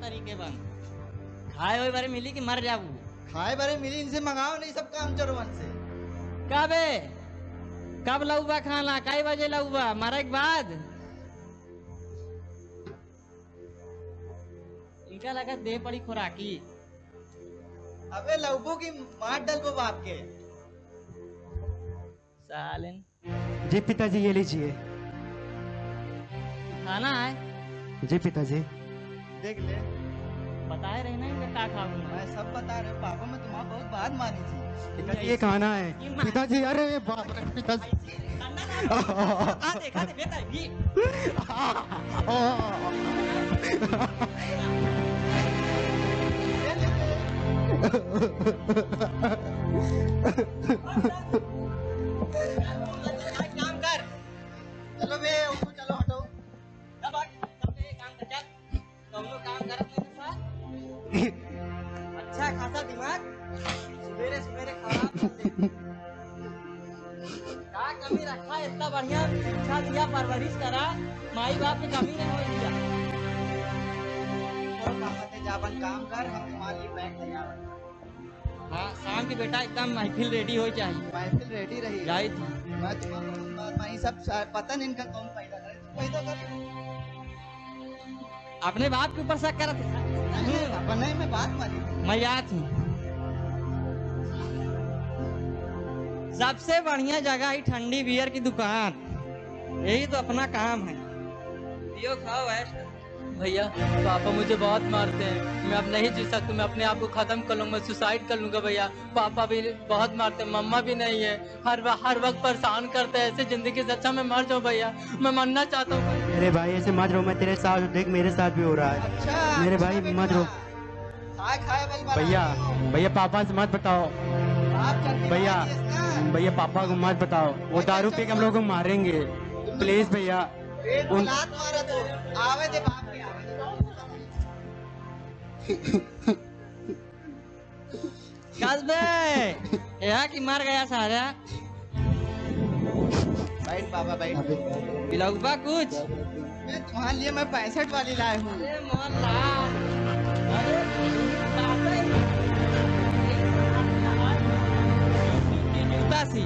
तरीके बन खाए हुए बारे मिली कि मर जाऊ। खाए बारे मिली, इनसे मंगाओ नहीं सब काम चोरवन से। कब लऊबा खाना, कई बजे लऊबा, मरे के बाद? इनका लगा दे पड़ी खुराकी। अबे लऊबो की मार डलबो बाप के सालन। जी पिताजी ये लीजिए। खाना है? जी पिताजी। देख ले, बताए रहे ना इनका क्या खाऊंगा। मैं सब बता रहे हूँ पापा, मैं तुम्हारा बहुत बात मानी थी। पिताजी ये खाना है। पिताजी अरे बाप रे पिताजी। देखा बेटा ये काम कर। चलो बे उठो, चलो हटो। काम कर, चल तुम लोग काम करत नहीं साथ। अच्छा खासा दिमाग सवेरे सवेरे खराब करते। क्या कमी रखा है? इतना बढ़िया शिक्षा दिया, परवरिश करा, माई बाप की कमी नहीं हो दिया। और पापा ते जावन काम कर, हम तुम्हारे लिए बैग तैयार है। हाँ शाम की बेटा एकदम महफिल रेडी हो चाहिए। महफिल रेडी रही। जाई थी मैं तुम्हारा सब पता नहीं इनका कौन पैदा करे, तू पैदा कर। अपने बाप के ऊपर शक कर पापा नहीं, मैं बात मानी। मैं याद हूँ। सबसे बढ़िया जगह ही ठंडी बियर की दुकान, यही तो अपना काम है। पियो खाओ ऐश। भैया पापा मुझे बहुत मारते हैं, मैं अब नहीं जी सकता, मैं अपने आप को खत्म कर लूंगा, सुसाइड कर लूंगा। भैया पापा भी बहुत मारते हैं, मम्मा भी नहीं है, हर वक्त परेशान करते हैं। ऐसे जिंदगी से अच्छा मैं मर जाऊं भैया, मैं मरना चाहता हूँ। मेरे भाई ऐसे मत रो, मैं तेरे साथ हूँ, देख मेरे साथ भी हो रहा है। अच्छा, मेरे भाई मत रो। भैया पापा से मत बताओ। भैया पापा को मत बताओ, वो दारू पी के हम लोग को मारेंगे। प्लीज भैया। आवे दे बाप के, आवे दे। यहाँ की मर गया सारा। बैठ बाबा बैठ। पिलाऊबा कुछ? तुम्हारे लिए मैं 65 वाली लाए हूँ। अरे मोहन लाल, अरे जूता सी।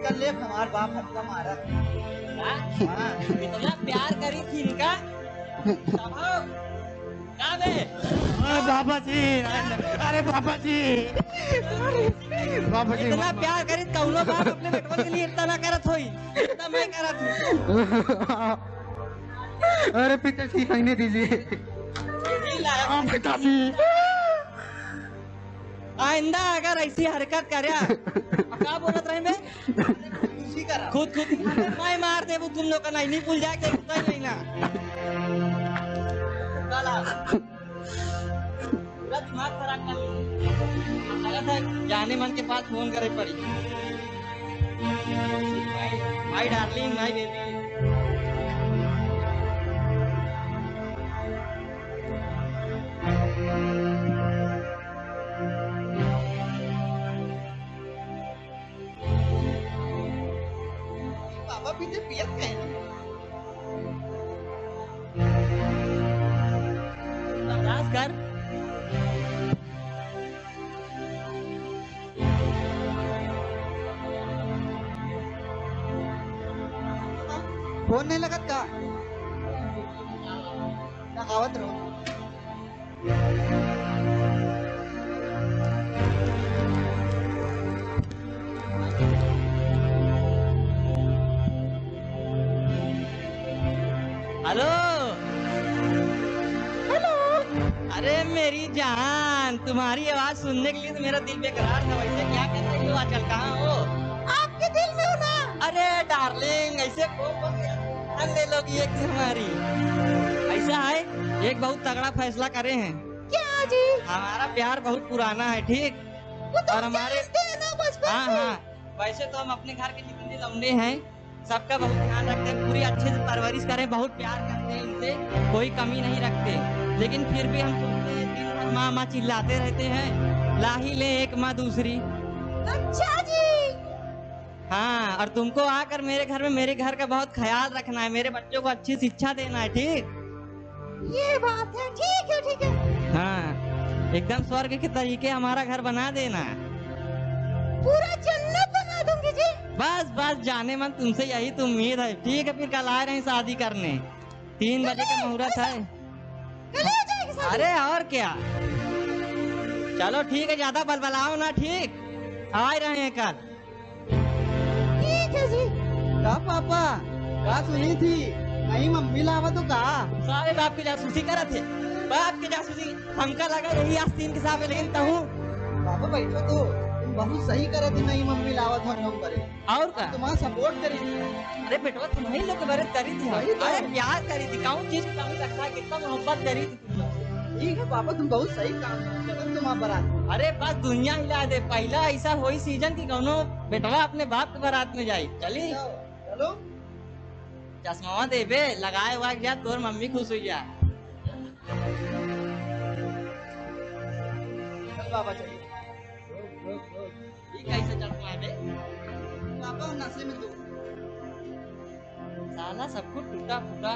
कर ले, हमारे बाप हमका मारा। इतना प्यार करी थी इनका। पापा जी, अरे पापा जी, पापा जी इतना प्यार करी कौनो बाप अपने बेटवन के लिए इतना ना करत होई, इतना मैं करत हूँ। अरे पिताजी कहने दीजिए। पिताजी आइंदा अगर ऐसी हरकत करे, क्या बोलत रहे मैं? खुद मैं मार दे तुम लोग का। नहीं भूल जाए नहीं ना। पूरा दिमाग खराब कर लगा था। जाने मन के पास फोन करे पड़ी। My darling, my baby. पापा पीछे पियत गए बर्दाश्त कर। फोन नहीं लगत का? आवत रहो। Hello hello. अरे मेरी जान, तुम्हारी आवाज सुनने के लिए तो मेरा दिल बेकरार था। वैसे क्या कर रही हो आजकल, कहाँ हो? आपके दिल में हो ना। अरे डार्लिंग, ऐसे ले लोगी एक दिन हमारी। ऐसा है, एक बहुत तगड़ा फैसला करे हैं। क्या जी? हमारा प्यार बहुत पुराना है, ठीक? तो और हमारे हाँ, वैसे तो हम अपने घर के जितने लौंडे हैं सबका बहुत ध्यान रखते हैं, पूरी अच्छे से परवरिश करें, बहुत प्यार करते हैं इनसे, कोई कमी नहीं रखते। लेकिन फिर भी हम सोचते हैं दिन भर माँ चिल्लाते रहते हैं, ला ही ले एक माँ दूसरी। अच्छा जी। और तुमको आकर मेरे घर में मेरे घर का बहुत ख्याल रखना है, मेरे बच्चों को अच्छी शिक्षा देना है, ठीक? ये बात है, ठीक है ठीक है। हाँ, एकदम स्वर्ग के तरीके हमारा घर बना देना। पूरा जन्नत बना दूंगी जी। बस बस जाने मन, तुमसे यही तो उम्मीद है। ठीक है, फिर कल आ रहे हैं शादी करने, 3 बजे का मुहूर्त है। कल हो जाएगी शादी। अरे और क्या, चलो ठीक है, ज्यादा बलबलाओ ना, ठीक? आ रहे हैं कल। ठीक है जी। का पापा का सुनी थी नहीं मम्मी लावा तो का सारे बाप की जासूसी करे थे, बाप की जासूसी हमका लगा यही आस्तीन के साथ है, लेकिन कहूँ पापा बैठो तो तुम बहुत सही करे थी नहीं मम्मी लावत हम लोग करे और का। तुम्हारा सपोर्ट करी थी। अरे बेटवा तुम्हारी लोग के बारे में करी थी, वही तो। अरे प्यार करी थी, कौन चीज की कमी लगता है, कितना मोहब्बत करी थी तुम लोग। ठीक है पापा तुम बहुत सही काम चलो तुम बारात। अरे बस दुनिया हिला दे, पहला ऐसा होई सीजन की कौनो बेटवा अपने बाप के बारात में जाई। चली चलो चश्मा देबे लगाए हुआ जा, तोर मम्मी खुश हुई जा। चल बाबा चलिए। ये कैसे चश्मा है बे? पापा नशे में तो साला सब कुछ टूटा फूटा।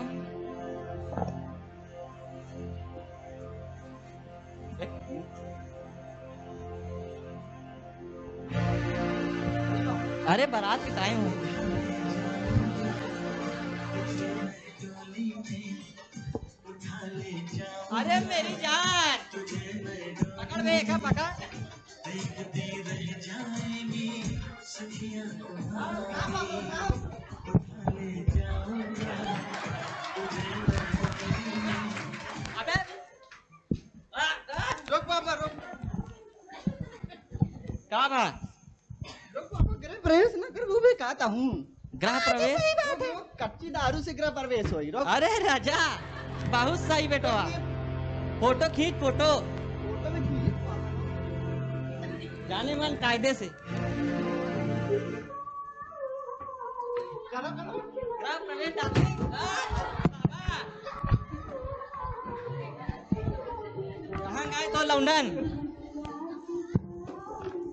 अरे बारात के टाइम हो। अरे मेरी जान, पकड़ बे, क्या पकड़? अबे रुक पापा रुक क्या बा? रुक पापा गृह प्रवेश न कर वो भी कहता हूँ। गृह प्रवेश? कच्ची दारू से गृह प्रवेश हुई रुक। अरे राजा बहुत सही बेटवा, फोटो खींच, फोटो फोटो में खींच पापा। जाने मन कायदे से। करो करो गृह प्रवेश डार्लिंग। बाबा कहाँ गए तो लंदन?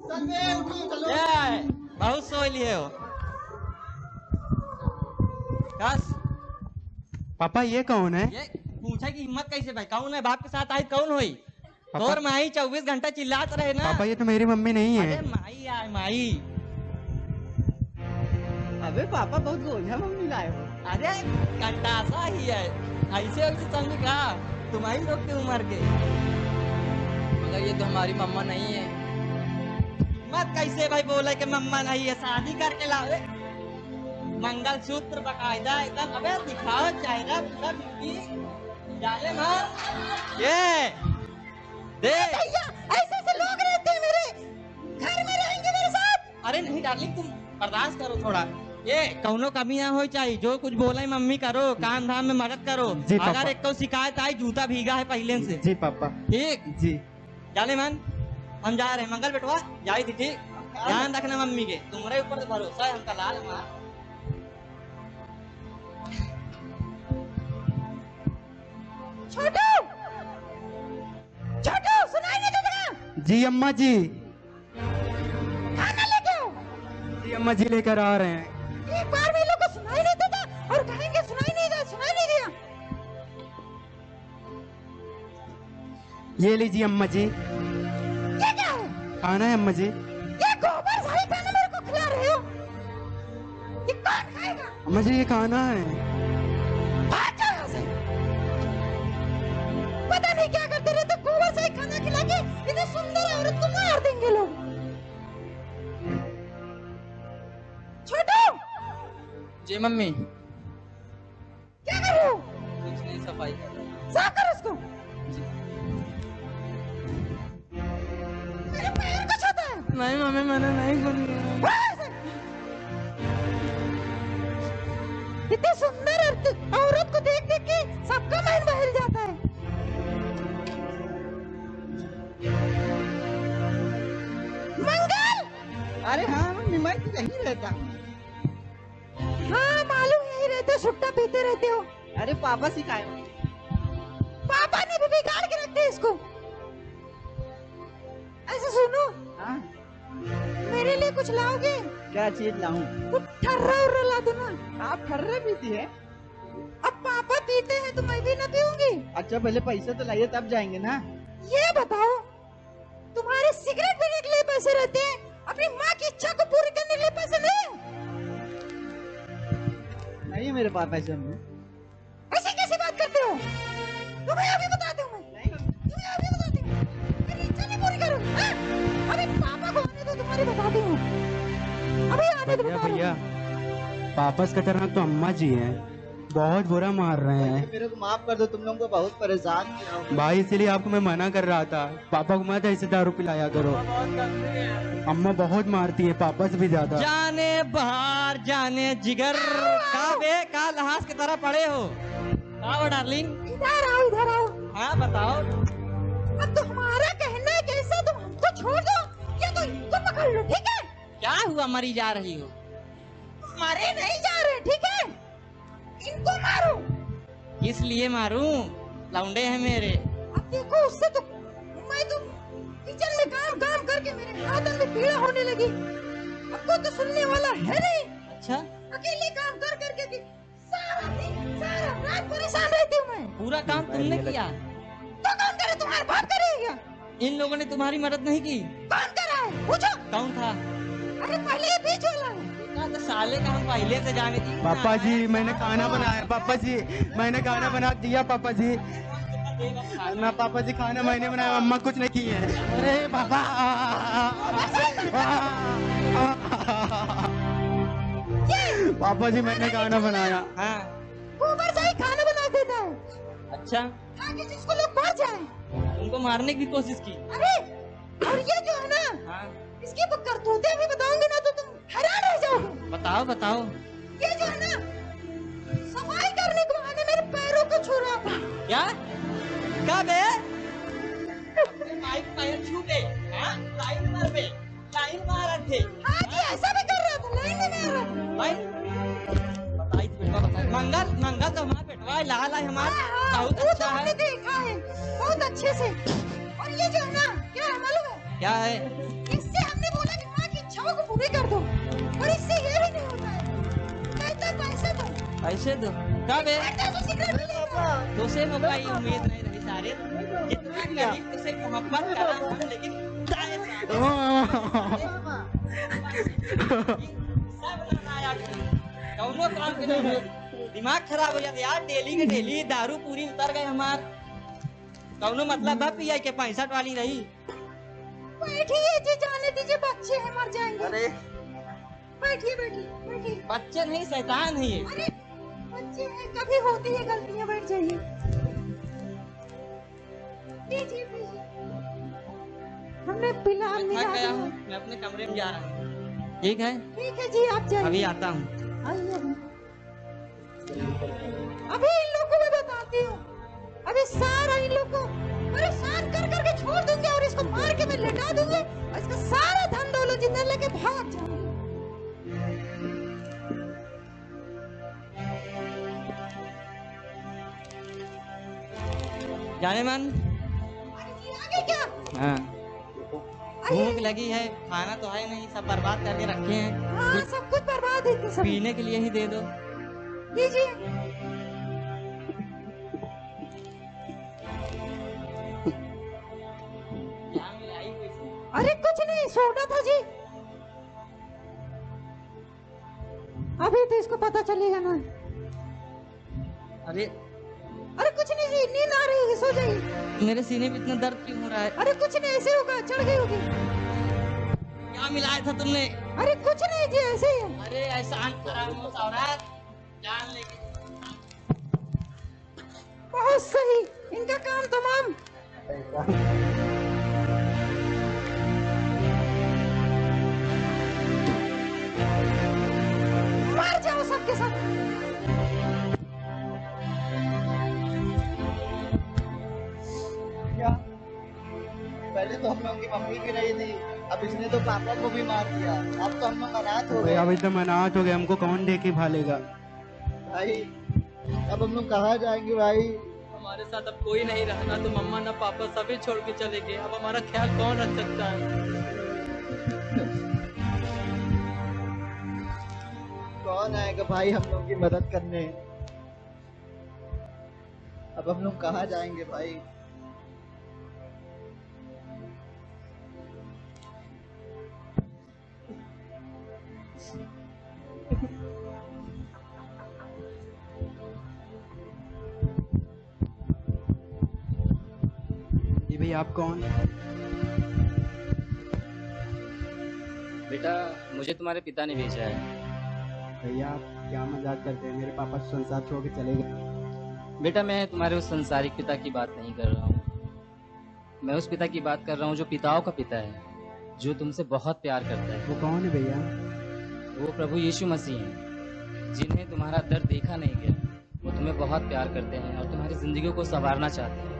चल बे उठो चलो। ए, बहुत सो लिए हो। बस पापा ये कौन है? ये पूछे की हिम्मत कैसे भाई, कौन है? बाप के साथ आई कौन हुई? पापा- और माई 24 घंटा चिल्लात रहे ना। पापा ये तो मेरी मम्मी नहीं अरे है। माई आए माई। अबे पापा बहुत गोलियां मम्मी लाए हो। अरे कंटासा ही है, ऐसे ऐसे समझ का तुम्हारी लोग की उम्र के। मगर ये तो हमारी मम्मा नहीं है। मत कैसे भाई बोले कि मम्मा नहीं है, शादी करके लाओ। मंगलसूत्र बकायदा एकदम। अबे दिखाओ चेहरा पूरा बिल्ली जाले मार। ये देख, भैया ऐसे ऐसे लोग रहते हैं मेरे घर में, रहेंगे मेरे साथ। अरे नहीं डार्लिंग, तुम बर्दाश्त करो थोड़ा। ये कौनो कमी ना हो चाहिए, जो कुछ बोले मम्मी करो, काम धाम में मदद करो। जी पापा। अगर एक तो शिकायत आई, जूता भीगा है पहले से, जी पापा ठीक? जी। जाने मन, हम जा रहे हैं। मंगल बेटवा जाई थी, ठीक? ध्यान रखना मम्मी के, तुम्हारे ऊपर तो भरोसा है हमका लाल हमारा। छोटू छोटू सुनाई नहीं देता? जी अम्मा जी। खाना लेके आओ। जी अम्मा जी लेकर आ रहे हैं। एक बार भी लोग को सुनाई नहीं देता और कहेंगे सुनाई नहीं दिया, सुनाई नहीं दिया। ये लीजिए अम्मा जी, ये क्या है? खाना है अम्मा जी। ये गोबर सारी खाना मेरे को खिला रहे हो? ये कौन खाएगा? अम्मा जी ये खाना है। भाग जाओ यहाँ से। पता नहीं क्या करते रहते, गोबर से ही खाना खिला के इतनी सुंदर औरत को मार देंगे लोग। छोटू जी मम्मी। क्या कर रहे हो? कुछ नहीं, सफाई कर रहा हूँ। साफ कर उसको। मेरे पैर को छूता है। नहीं मम्मी, मैंने नहीं करी। इतनी सुंदर औरत को देख देख के सबका मन बहल जाता है। मंगल! अरे हाँ मम्मी मैं तो यहीं रहता हूँ। हाँ मालूम, यही रहते हो, सुट्टा पीते रहते हो। अरे पापा सिखाए। पापा ने भी बिगाड़ के रखते इसको। ऐसे सुनो, हाँ मेरे लिए कुछ लाओगे? क्या चीज लाऊं? कुछ ठर्रा उर्रा ला दो ना। आप ठर्रे पीती है? अब पापा पीते हैं तो मैं भी न पीऊंगी। अच्छा पहले पैसे तो लाइए तब जाएंगे ना। ये बताओ, तुम्हारे सिगरेट पीने के लिए पैसे रहते हैं, अपनी माँ की इच्छा को पूरी करने के लिए पैसे नहीं? नहीं मेरे पास पैसे नहीं। ऐसे कैसी बात करते हो? तुम्हें अभी बताती हूँ मैं। तुम्हें अभी बताती हूँ। मेरी इच्छा नहीं पूरी करो। हाँ? अभी पापा को आने दो, तुम्हारी बताती हूँ। अभी आने दो। भैया भैया, पापा से खतरनाक तो अम्मा जी हैं, बहुत बुरा मार रहे हैं। मेरे को माफ कर दो, तुम लोगों को बहुत परेशान किया हूं। भाई इसीलिए आपको मैं मना कर रहा था, पापा को मत ऐसे दारू पिलाया करो। अम्मा बहुत मारती है, पापा से भी ज्यादा। जाने बाहर जाने जिगर का बे का लहास की तरह पड़े हो। आओ डार्लिंग। इधर आओ, इधर आओ। हाँ बताओ। अब तुम्हारा कहना है कैसा, तुम हमको छोड़ दो या तो इनको पकड़ लो, ठीक है? क्या हुआ, मरी जा रही हो? मारे नहीं जा रहे, ठीक है? इनको मारो। किस लिए मारूं? लौंडे हैं मेरे। अब देखो, उससे तो मैं तो किचन में काम काम करके मेरे हाथों में पीड़ा होने लगी। अब कोई तो सुनने वाला है नहीं। अच्छा, अकेले काम कर करके भी सारा दिन सारा रात परेशान रहती हूँ मैं। पूरा काम तुमने किया? तो कौन करे, तुम्हारा बाप करेगा? इन लोगों ने तुम्हारी मदद नहीं की? कौन करा है पूछो। कौन था? अरे पहले ये बीच वाला है। तो साले का हम पहले से जाने थी। पापा जी मैंने खाना बनाया, पापा जी मैंने खाना बना दिया, पापा जी ना, पापा जी खाना मैंने बनाया, अम्मा कुछ नहीं की है। अरे पापा पापा जी मैंने खाना बनाया। हाँ। गोबर से ही खाना बना देता है अच्छा, ताकि जिसको लोग मर जाए। तुमको मारने की भी कोशिश की? अरे और ये जो है ना, हाँ। इसकी करतूतें भी बताऊंगी ना तो तुम हैरान रह जाओगे। बताओ बताओ। ये जो है ना, सफाई करने के बहाने मेरे पैरों को छू रहा था। क्या? क्या बे? माइक पैर छू गए? हाँ? लाइन मार बे, लाइन मार थे। हाँ जी, ऐसा भी कर रहा था, लाइन में नहीं आ रहा था। लाइन? बताई तो बेटवा, बताई। मंगल मंगल तो हमारा बेटवा है, लाल है हमारा, बहुत वो तो अच्छा हमने है। देखा है बहुत अच्छे से। और ये जो है ना, क्या है मालूम है? क्या है? इससे हमने बोला कि माँ की इच्छाओं को पूरी कर दो, और इससे ये भी नहीं होता है। कहता है पैसे दो। पैसे दो? क्या बे? कहता है तो सिगरेट भी लेगा। तुझसे मौका ही उम्मीद नहीं रही सारे। जितना गरीब तुझसे मोहब्बत करा हम, लेकिन सब लगाया कौनो काम के नहीं। दिमाग खराब हो जाता यार, डेली के डेली दारू पूरी उतर गए हमार। कौनो मतलब है पिया के 65 वाली रही। बैठिए जी, जाने दीजिए, बच्चे हैं मर जाएंगे। अरे बैठिए बैठिए बैठिए। बच्चे नहीं, शैतान है ये। अरे बच्चे हैं, कभी होती है गलतियां, बैठ जाइए। लीजिए लीजिए। हमने पिला मैं मिला थक गया दिया। हूँ, मैं अपने कमरे में जा रहा हूँ। ठीक है, ठीक है जी, आप जाइए। अभी आता हूँ। आइए अभी इन लोग को मैं बताती हूँ। अभी सारा इन लोग को परेशान कर करके छोड़ दूंगी, और इसको मार के मैं लटा दूंगी, और इसका सारा धन दौलत जितना लेके भाग जाऊंगी। जाने मन। अरे जी, आगे क्या? हाँ, आइए। भूख लगी है, खाना तो है नहीं, सब बर्बाद करके रखे हैं। हाँ, सब कुछ बर्बाद है सब। पीने के लिए ही दे दो। लीजिए। क्या मिलाई हुई थी? अरे कुछ नहीं, सोडा था जी। अभी तो इसको पता चलेगा ना। अरे अरे कुछ नहीं जी, नींद आ रही है, सो जाइए। मेरे सीने में इतना दर्द क्यों हो रहा है? अरे कुछ नहीं, ऐसे होगा, चढ़ गई होगी। क्या मिलाया था तुमने? अरे कुछ नहीं जी, ऐसे ही है। अरे एहसान फरामोश औरत, जान लेके। बहुत सही, इनका काम तमाम। मर जाओ सबके सब। क्या? पहले तो हम लोग की मम्मी भी रही थी, अब इसने तो पापा को भी मार दिया। अब तो हम लोग अनाथ हो गए। अभी तो मनाहत हो गया, हमको कौन देके भालेगा? भाई अब हम लोग कहाँ जाएंगे भाई? हमारे साथ अब कोई नहीं रहना, तो मम्मा ना पापा सभी छोड़ के चले गए। अब हमारा ख्याल कौन रख सकता है? कौन आएगा भाई हम लोग की मदद करने? अब हम लोग कहाँ जाएंगे भाई? जी भैया आप कौन? बेटा मुझे तुम्हारे पिता ने भेजा है। भैया आप क्या मजाक करते हैं? मेरे पापा संसार छोड़ के चले गए। बेटा मैं तुम्हारे उस संसारिक पिता की बात नहीं कर रहा हूँ, मैं उस पिता की बात कर रहा हूँ जो पिताओं का पिता है, जो तुमसे बहुत प्यार करता है। वो कौन है भैया? वो प्रभु यीशु मसीह हैं, जिन्हें तुम्हारा दर्द देखा नहीं गया। वो तुम्हें बहुत प्यार करते हैं और तुम्हारी जिंदगी को संवारना चाहते हैं।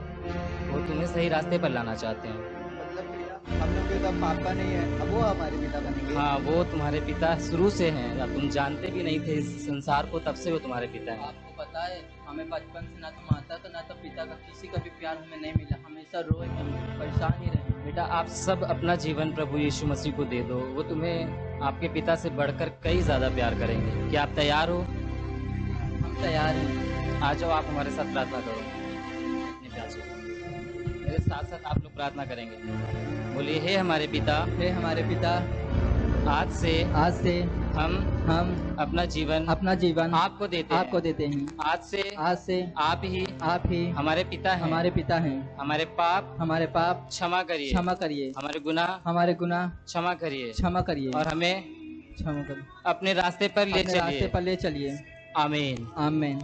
वो तुम्हें सही रास्ते पर लाना चाहते हैं। मतलब भैया हम लोग के तो पापा नहीं है, अब वो हमारे पिता बनेंगे? हाँ वो तुम्हारे पिता शुरू से हैं, अब तुम जानते भी नहीं थे इस संसार को, तब से वो तुम्हारे पिता हैं। आपको पता है हमें बचपन से ना तो माता का ना तो पिता का किसी का भी प्यार हमें नहीं मिला, हमेशा रोए हम परेशान ही रहे। बेटा आप सब अपना जीवन प्रभु यीशु मसीह को दे दो, वो तुम्हें आपके पिता से बढ़कर कई ज्यादा प्यार करेंगे। क्या आप तैयार हो? हम तैयार हैं। आ जाओ आप हमारे साथ प्रार्थना करो अपने प्यार से। मेरे साथ साथ आप लोग प्रार्थना करेंगे। बोलिए हे हमारे पिता, हे हमारे पिता, आज से हम अपना जीवन आपको देते हैं। आज से आप ही हमारे पिता हैं। हमारे पाप क्षमा करिए, हमारे गुनाह क्षमा करिए और हमें अपने रास्ते पर ले चलिए। आमीन। आमीन।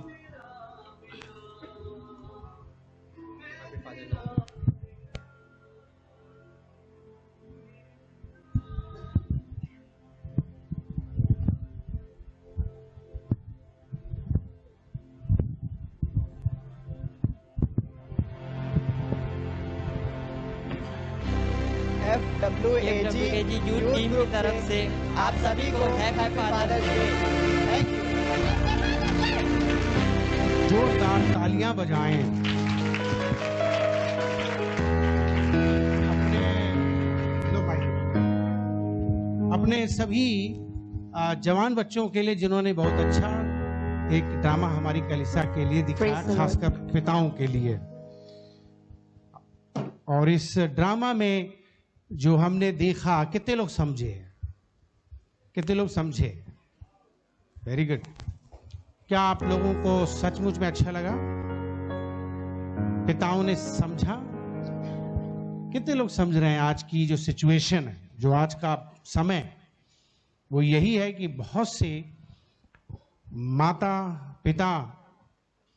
FWAG यूथ टीम की तरफ से आप सभी को happy Father's Day. Thank you. जोरदार तालियां बजाएं अपने सभी जवान बच्चों के लिए जिन्होंने बहुत अच्छा एक ड्रामा हमारी कलीसिया के लिए दिखाया, खासकर पिताओं के लिए। और इस ड्रामा में जो हमने देखा, कितने लोग समझे? Very good. क्या आप लोगों को सचमुच में अच्छा लगा? पिताओं ने समझा? कितने लोग समझ रहे हैं आज की जो सिचुएशन है, जो आज का समय, वो यही है कि बहुत से माता पिता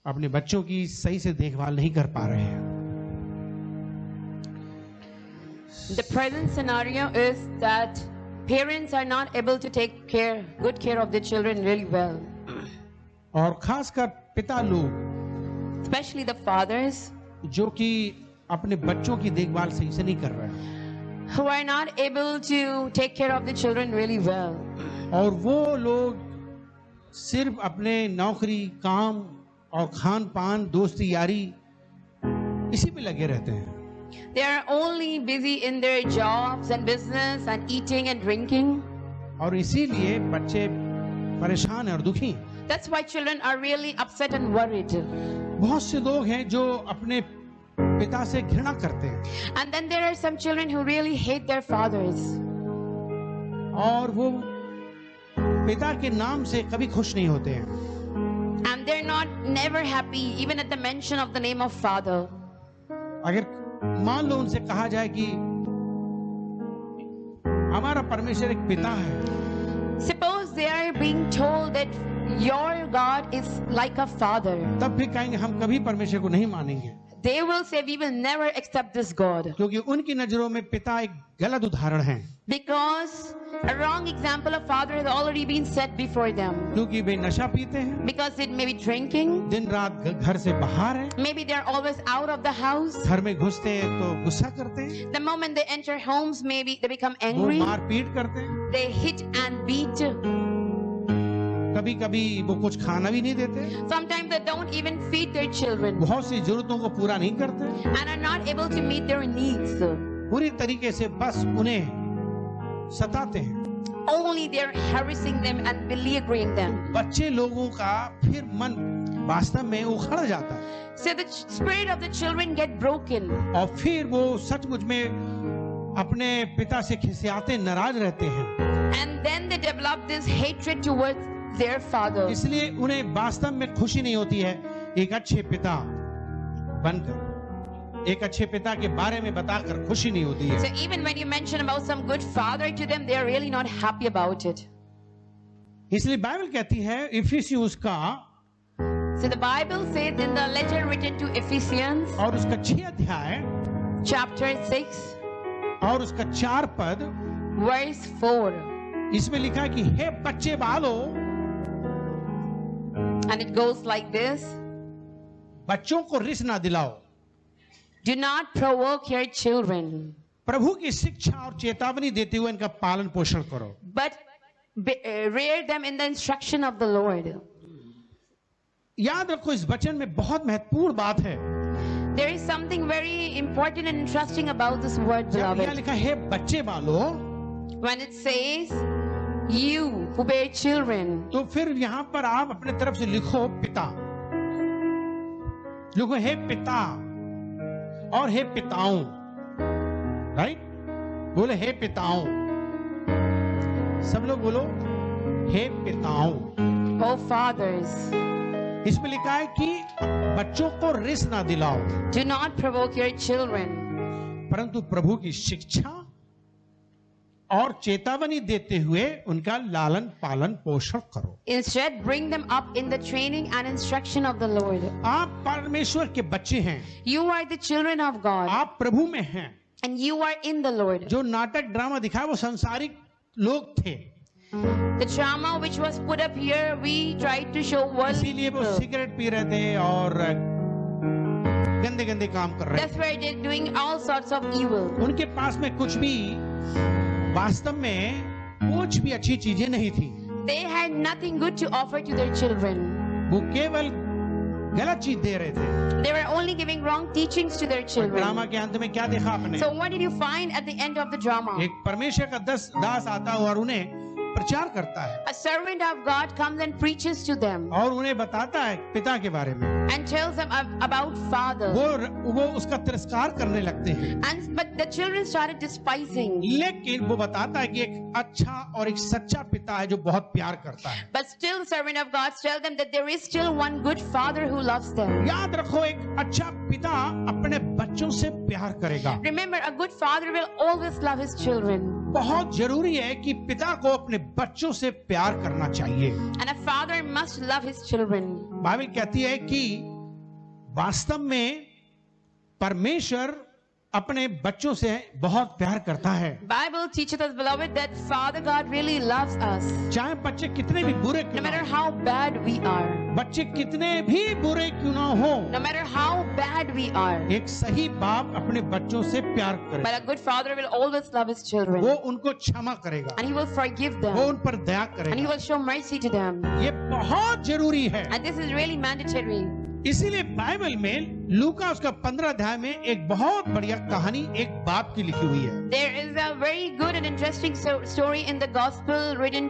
अपने बच्चों की सही से देखभाल नहीं कर पा रहे हैं। The present scenario is that parents are not able to take good care of their children really well. और खासकर पिता लोग, Especially the fathers, जो कि अपने बच्चों की देखभाल सही से नहीं कर रहे हैं, who are not able to take care of the children really well. और वो लोग सिर्फ अपने नौकरी, काम और खान पान, दोस्ती यारी इसी पे लगे रहते हैं। They are only busy in their jobs and business and eating and drinking. और इसीलिए बच्चे परेशान हैं और दुखी हैं। That's why children are really upset and worried. बहुत से लोग हैं जो अपने पिता से घृणा करते हैं And then there are some children who really hate their fathers. और वो पिता के नाम से कभी खुश नहीं होते हैं। And they're never happy even at the mention of the name of father. अगर मान लो उनसे कहा जाए कि हमारा परमेश्वर एक पिता है, Suppose they are being told that your God is like a father. तब भी कहेंगे हम कभी परमेश्वर को नहीं मानेंगे, They will say we will never accept this God. क्योंकि उनकी नजरों में पिता एक गलत उदाहरण है। Because a wrong example of father has already been set before them. क्योंकि वे नशा पीते हैं, Because it may be drinking. दिन रात घर से बाहर है, Maybe they are always out of the house. घर में घुसते हैं तो गुस्सा करते हैं, The moment they enter homes, maybe they become वो angry. मारपीट करते हैं, They hit and beat. कभी कभी वो कुछ खाना भी नहीं देते, Sometimes they don't even feed their children बहुत सी जरूरतों को पूरा नहीं करते, and are not able to meet their needs. पूरी तरीके से बस उन्हें सताते हैं। only they're harassing them and beleaguering them. बच्चे लोगों का फिर मन वास्तव में उखड़ जाता है So the spirit of the children get broken. और फिर वो सचमुच में अपने पिता से खिसियाते नाराज रहते हैं। And then they develop this hatred towards their father. इसलिए उन्हें वास्तव में खुशी नहीं होती है एक अच्छे पिता बनकर, एक अच्छे पिता के बारे में बताकर खुशी नहीं होती है। So even when you mention about some good father to them, they are really not happy about it. इसलिए बाइबल कहती है इफिसियुस का So the Bible says in the letter written to Ephesians, और उसका 6 अध्याय chapter 6, और उसका 4 पद, verse 4, इसमें लिखा है कि हे बच्चे बालो, and it goes like this: बच्चों को रिस ना दिलाओ, Do not provoke your children, प्रभु की शिक्षा और चेतावनी देते हुए इनका पालन पोषण करो। but rear them in the instruction of the Lord. याद रखो इस वचन में बहुत महत्वपूर्ण बात है। There is something very important and interesting about this word, जब यहाँ beloved. लिखा है बच्चे बालो, When it says, you who bear children, तो फिर यहाँ पर आप अपने तरफ से लिखो पिता, लिखो हे पिता और हे पिताओं, राइट? बोले हे पिताओं, सब लोग बोलो हे पिताओं। O fathers, इसमें लिखा है कि बच्चों को रिस ना दिलाओ, do not provoke your children, परंतु प्रभु की शिक्षा और चेतावनी देते हुए उनका लालन पालन पोषण करो। instead bring them up in the training and instruction of the Lord. आप परमेश्वर के बच्चे हैं, You are the children of God, आप प्रभु में हैं। and you are in the Lord. जो नाटक ड्रामा दिखाया वो सांसारिक लोग थे, The drama which was put up here, we tried to show worldly इसीलिए वो people. सिगरेट पी रहे थे और गंदे गंदे काम कर रहे That's why they're doing all sorts of evil. थे। उनके पास में कुछ भी वास्तव में कुछ भी अच्छी चीजें नहीं थी, They had nothing good to offer to their children. वो केवल गलत चीज दे रहे थे। They were only giving wrong teachings to their children. Drama के अंत में क्या देखा आपने? So what did you find at the end of the drama? एक परमेश्वर का दास आता है और उन्हें प्रचार करता है A servant of God comes and preaches to them और उन्हें बताता है पिता के बारे में। and tells them about Father. वो उसका तिरस्कार करने लगते हैं, But the children started despising. लेकिन वो बताता है कि एक अच्छा और एक सच्चा पिता है जो बहुत प्यार करता है। But still the servant of God tells them that there is still one good Father who loves them. याद रखो एक अच्छा पिता अपने बच्चों से प्यार करेगा। Remember, a good father will always love his children. बहुत जरूरी है कि पिता को अपने बच्चों से प्यार करना चाहिए। And a father must love his children. Bible कहती है कि वास्तव में परमेश्वर अपने बच्चों से बहुत प्यार करता है। Bible teaches us, beloved, that Father God really loves us. चाहे बच्चे कितने भी बुरे No क्यों matter ना how bad we are. हो, बच्चे कितने भी बुरे क्यों ना हो, No matter how bad we are. एक सही बाप अपने बच्चों से प्यार करे, But a good father will always love his children. वो उनको क्षमा करेगा, And he will forgive वो them. उन पर दया And he करेगा। will show mercy to them. ये बहुत जरूरी है। And this is really mandatory. इसीलिए बाइबल में लूका उसका 15 अध्याय में एक बहुत बढ़िया कहानी एक बाप की लिखी हुई है। There is a very good and interesting story in the gospel written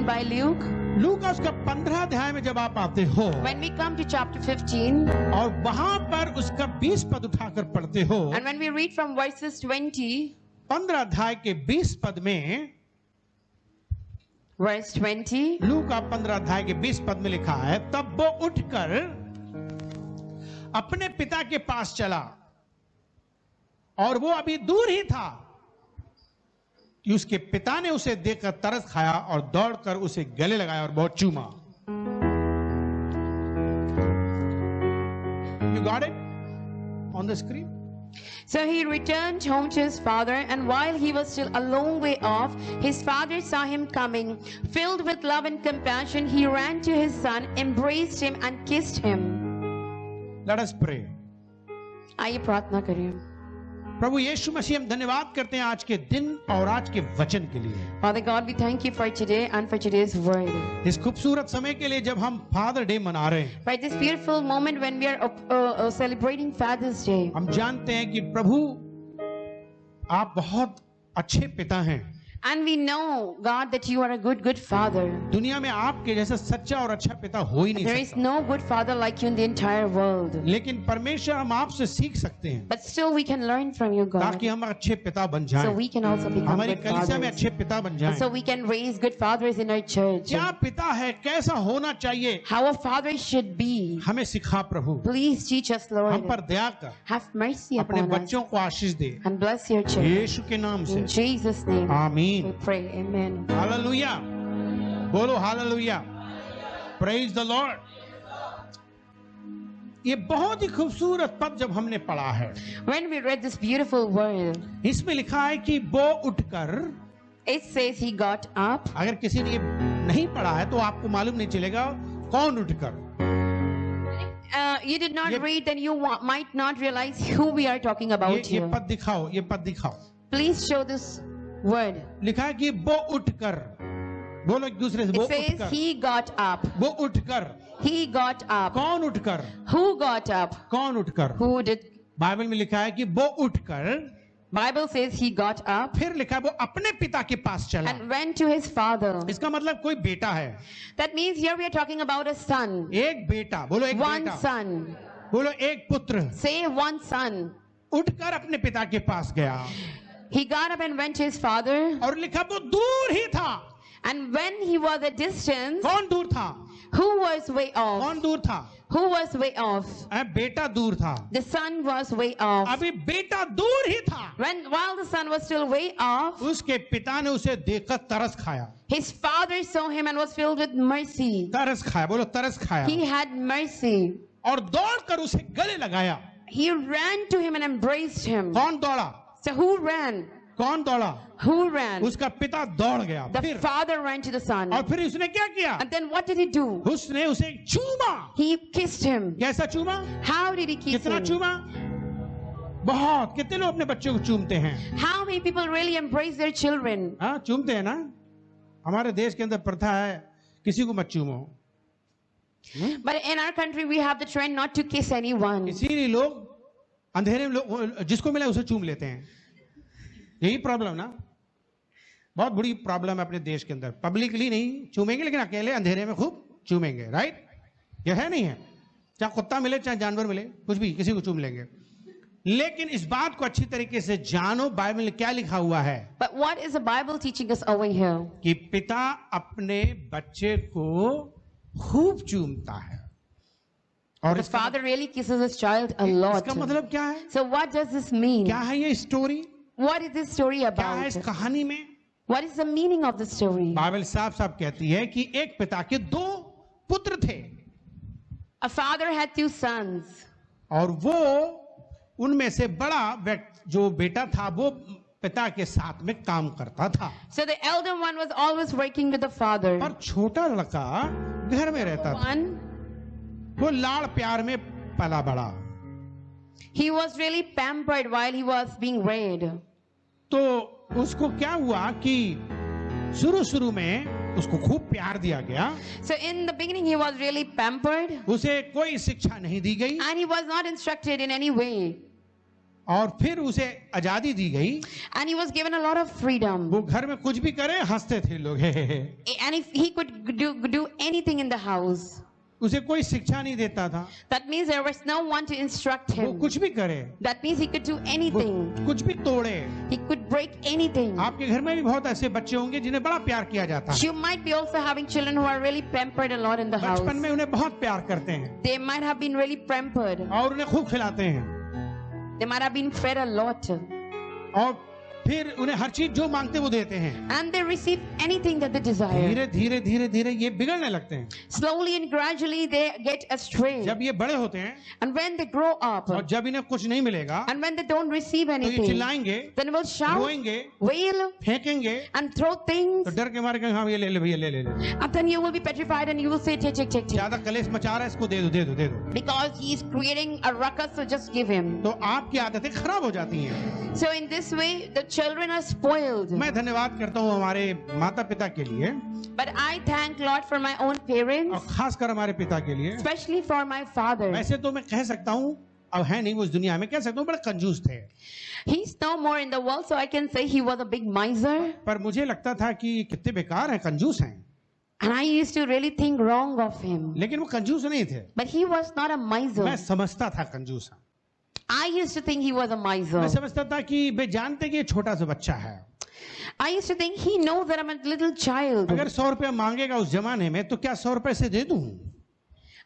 by Luke. लूका उसका 15 अध्याय में जब आप आते हो When we come to chapter 15, और वहां पर उसका 20 पद उठाकर पढ़ते हो, and when we read from verses 20, 15 अध्याय के 20 पद में, verse 20, लूका 15 अध्याय के 20 पद में लिखा है, तब वो उठकर अपने पिता के पास चला और वो अभी दूर ही था कि उसके पिता ने उसे देखकर तरस खाया और दौड़कर उसे गले लगाया और बहुत चूमा। You got it on the screen? So he returned home to his father, and while he was still a long way off, his father saw him coming. Filled with love and compassion, he ran to his son, embraced him and kissed him. Let us pray. आइए प्रार्थना करिए। प्रभु यीशु मसीह, हम धन्यवाद करते हैं आज के दिन और आज के वचन के लिए, Father God, we thank you for today and for today's word. इस खूबसूरत समय के लिए जब हम फादर डे मना रहे हैं। For this beautiful moment when we are celebrating Father's Day. हम जानते हैं कि प्रभु आप बहुत अच्छे पिता हैं। And we know, God, that you are a good Father. दुनिया में आपके जैसा सच्चा और अच्छा पिता हो ही नहीं There is सकता। no good Father like you in the entire world. लेकिन परमेश्वर हम आपसे सीख सकते हैं But still we can learn from you, God. ताकि हम अच्छे पिता बन So जाएं, we can also become हमारी good कलीसिया में fathers. अच्छे पिता बन And जाएं। so we can raise good fathers in our church. क्या पिता है, कैसा होना चाहिए, How a father should be. हमें सिखा प्रभु। Please teach us, हम Lord. पर दया कर, Have mercy अपने upon us. बच्चों को आशीष दे, And bless your children. यीशु के नाम से In Jesus' name. We आमीन। pray. Amen. हालेलुया, बोलो हालेलुया, प्रेज द लॉर्ड। ये बहुत ही खूबसूरत पद जब हमने पढ़ा है, When we read this beautiful word, इसमें लिखा है कि वो उठकर, it says he got up. अगर किसी ने ये नहीं पढ़ा है तो आपको मालूम नहीं चलेगा कौन उठकर। You did not Yep. read, then you might not realize who we are talking about ये here. पद दिखाओ, ये पद दिखाओ। Please show this word. लिखा है कि वो उठकर, बोलो एक दूसरे से, वो It says उठकर, he got up. वो उठकर, He got up. कौन उठकर, Who got up? कौन उठकर। Who did? बाइबल में लिखा है कि वो उठकर, Bible says he got up फिर लिखा है वो अपने पिता के पास चला। and went to his father. इसका मतलब कोई बेटा है, That means here we are talking about a son. एक बेटा, बोलो एक One बेटा, son. बोलो एक पुत्र Say one son. उठकर अपने पिता के पास गया, He got up and went to his father. और लिखा वो दूर ही था। And when he was at distance, कौन दूर था, who was way off? कौन दूर था, Who was way off? बेटा दूर था। The son was way off. अभी बेटा दूर ही था, While the son was still way off, उसके पिता ने उसे देखकर तरस खाया। his father saw him and was filled with mercy. तरस खाया, बोलो तरस खाया, He had mercy. और दौड़कर उसे गले लगाया। He ran to him and embraced him. कौन दौड़ा, So who ran? कौन दौड़ा, Who ran? उसका पिता दौड़ गया। The फिर father ran to the son. और फिर उसने क्या किया, And then what did he do? उसने उसे चूमा। He kissed him. कैसा चूमा, How did he kiss कितना him? चूमा, बहुत। कितने लोग अपने बच्चों को चूमते हैं, How many people really embrace their children? हाँ चूमते हैं ना। हमारे देश के अंदर प्रथा है किसी को मत चूमो, But in our country, we have the trend not to kiss anyone. इसीलिए लोग अंधेरे में लोग जिसको मिला उसे चूम लेते हैं। यही प्रॉब्लम ना, बहुत बड़ी प्रॉब्लम है अपने देश के अंदर। पब्लिकली नहीं चूमेंगे, लेकिन अकेले अंधेरे में खूब चूमेंगे, राइट? ये है नहीं है, चाहे कुत्ता मिले चाहे जानवर मिले, कुछ भी किसी को चूम लेंगे। लेकिन इस बात को अच्छी तरीके से जानो, बाइबल में क्या लिखा हुआ है But what is the Bible teaching us over here? कि पिता अपने बच्चे को खूब चूमता है। और The इसका father really kisses his child a lot. इसका मतलब क्या है, So what does this mean? क्या है ये story, What is this story क्या है इस about? कहानी में? What is the meaning of the story? Bible साफ साफ कहती है कि एक पिता के दो पुत्र थे, A father had two sons. और वो उनमें से बड़ा जो बेटा था वो पिता के साथ में काम करता था, So the elder one was always working with the father. और छोटा लड़का घर में रहता था। One, वो लाड़ प्यार में पला बड़ा। he was really pampered while he was being reared. तो उसको क्या हुआ कि शुरू शुरू में उसको खूब प्यार दिया गया, So in the beginning, he was really pampered उसे कोई शिक्षा नहीं दी गई, and he was not instructed in any way. और फिर उसे आजादी दी गई। And he was given a lot of freedom. वो घर में कुछ भी करे हंसते थे लोग, हे हे हे। And if he could do anything in the house. उसे कोई शिक्षा नहीं देता था, That means there was no one to instruct वो him. कुछ भी करे, That means he could do वो anything. कुछ भी तोड़े। He could break anything. आपके घर में भी बहुत ऐसे बच्चे होंगे जिन्हें बड़ा प्यार किया जाता है, You might be also having children who are really pampered a lot in the house. बचपन में उन्हें बहुत प्यार करते हैं They might have been really pampered. और उन्हें खूब खिलाते हैं, They might have been fed a lot. और फिर उन्हें हर चीज जो मांगते वो देते हैं। And they receive anything that they desire. धीरे धीरे धीरे धीरे ये बिगड़ने लगते हैं। Slowly and gradually they get astray. जब ये बड़े होते हैं And when they grow up, और जब इन्हें कुछ नहीं मिलेगा and when they don't receive तो ये anything, चिल्लाएंगे, then will shout, रोएंगे, wail, फेंकेंगे, and throw things. तो डर के मारे कहेंगे हाँ ये ले ले भैया ले ले ले, And then you will be petrified and you will say, take. ज्यादा कलेश मचा रहा है इसको दे दो दे दो दे दो। Because he is creating a ruckus, so just give him. तो आपकी आदतें खराब हो जाती हैं। So in this way, the children are spoiled. मैं धन्यवाद करता हूँ हमारे माता पिता के लिए, But I thank Lord for my own और parents, खासकर हमारे पिता के लिए। especially for my father. वैसे तो मैं कह सकता हूँ अब है नहीं वो इस दुनिया में, कह सकता हूँ बड़े कंजूस थे। He's no more in the world, so I can say he was a big miser. पर मुझे लगता था कि कितने बेकार हैं, कंजूस हैं। And I used to really think wrong of him. लेकिन वो कंजूस नहीं थे। But he was not a miser. मैं समझता था कंजूस है। I used to think he was a miser. मैं समझता था कि वे जानते कि ये छोटा सा बच्चा है। I used to think he knows that I'm a little child. अगर 100 रुपया मांगेगा उस जमाने में तो क्या 100 रुपए से दे दूं?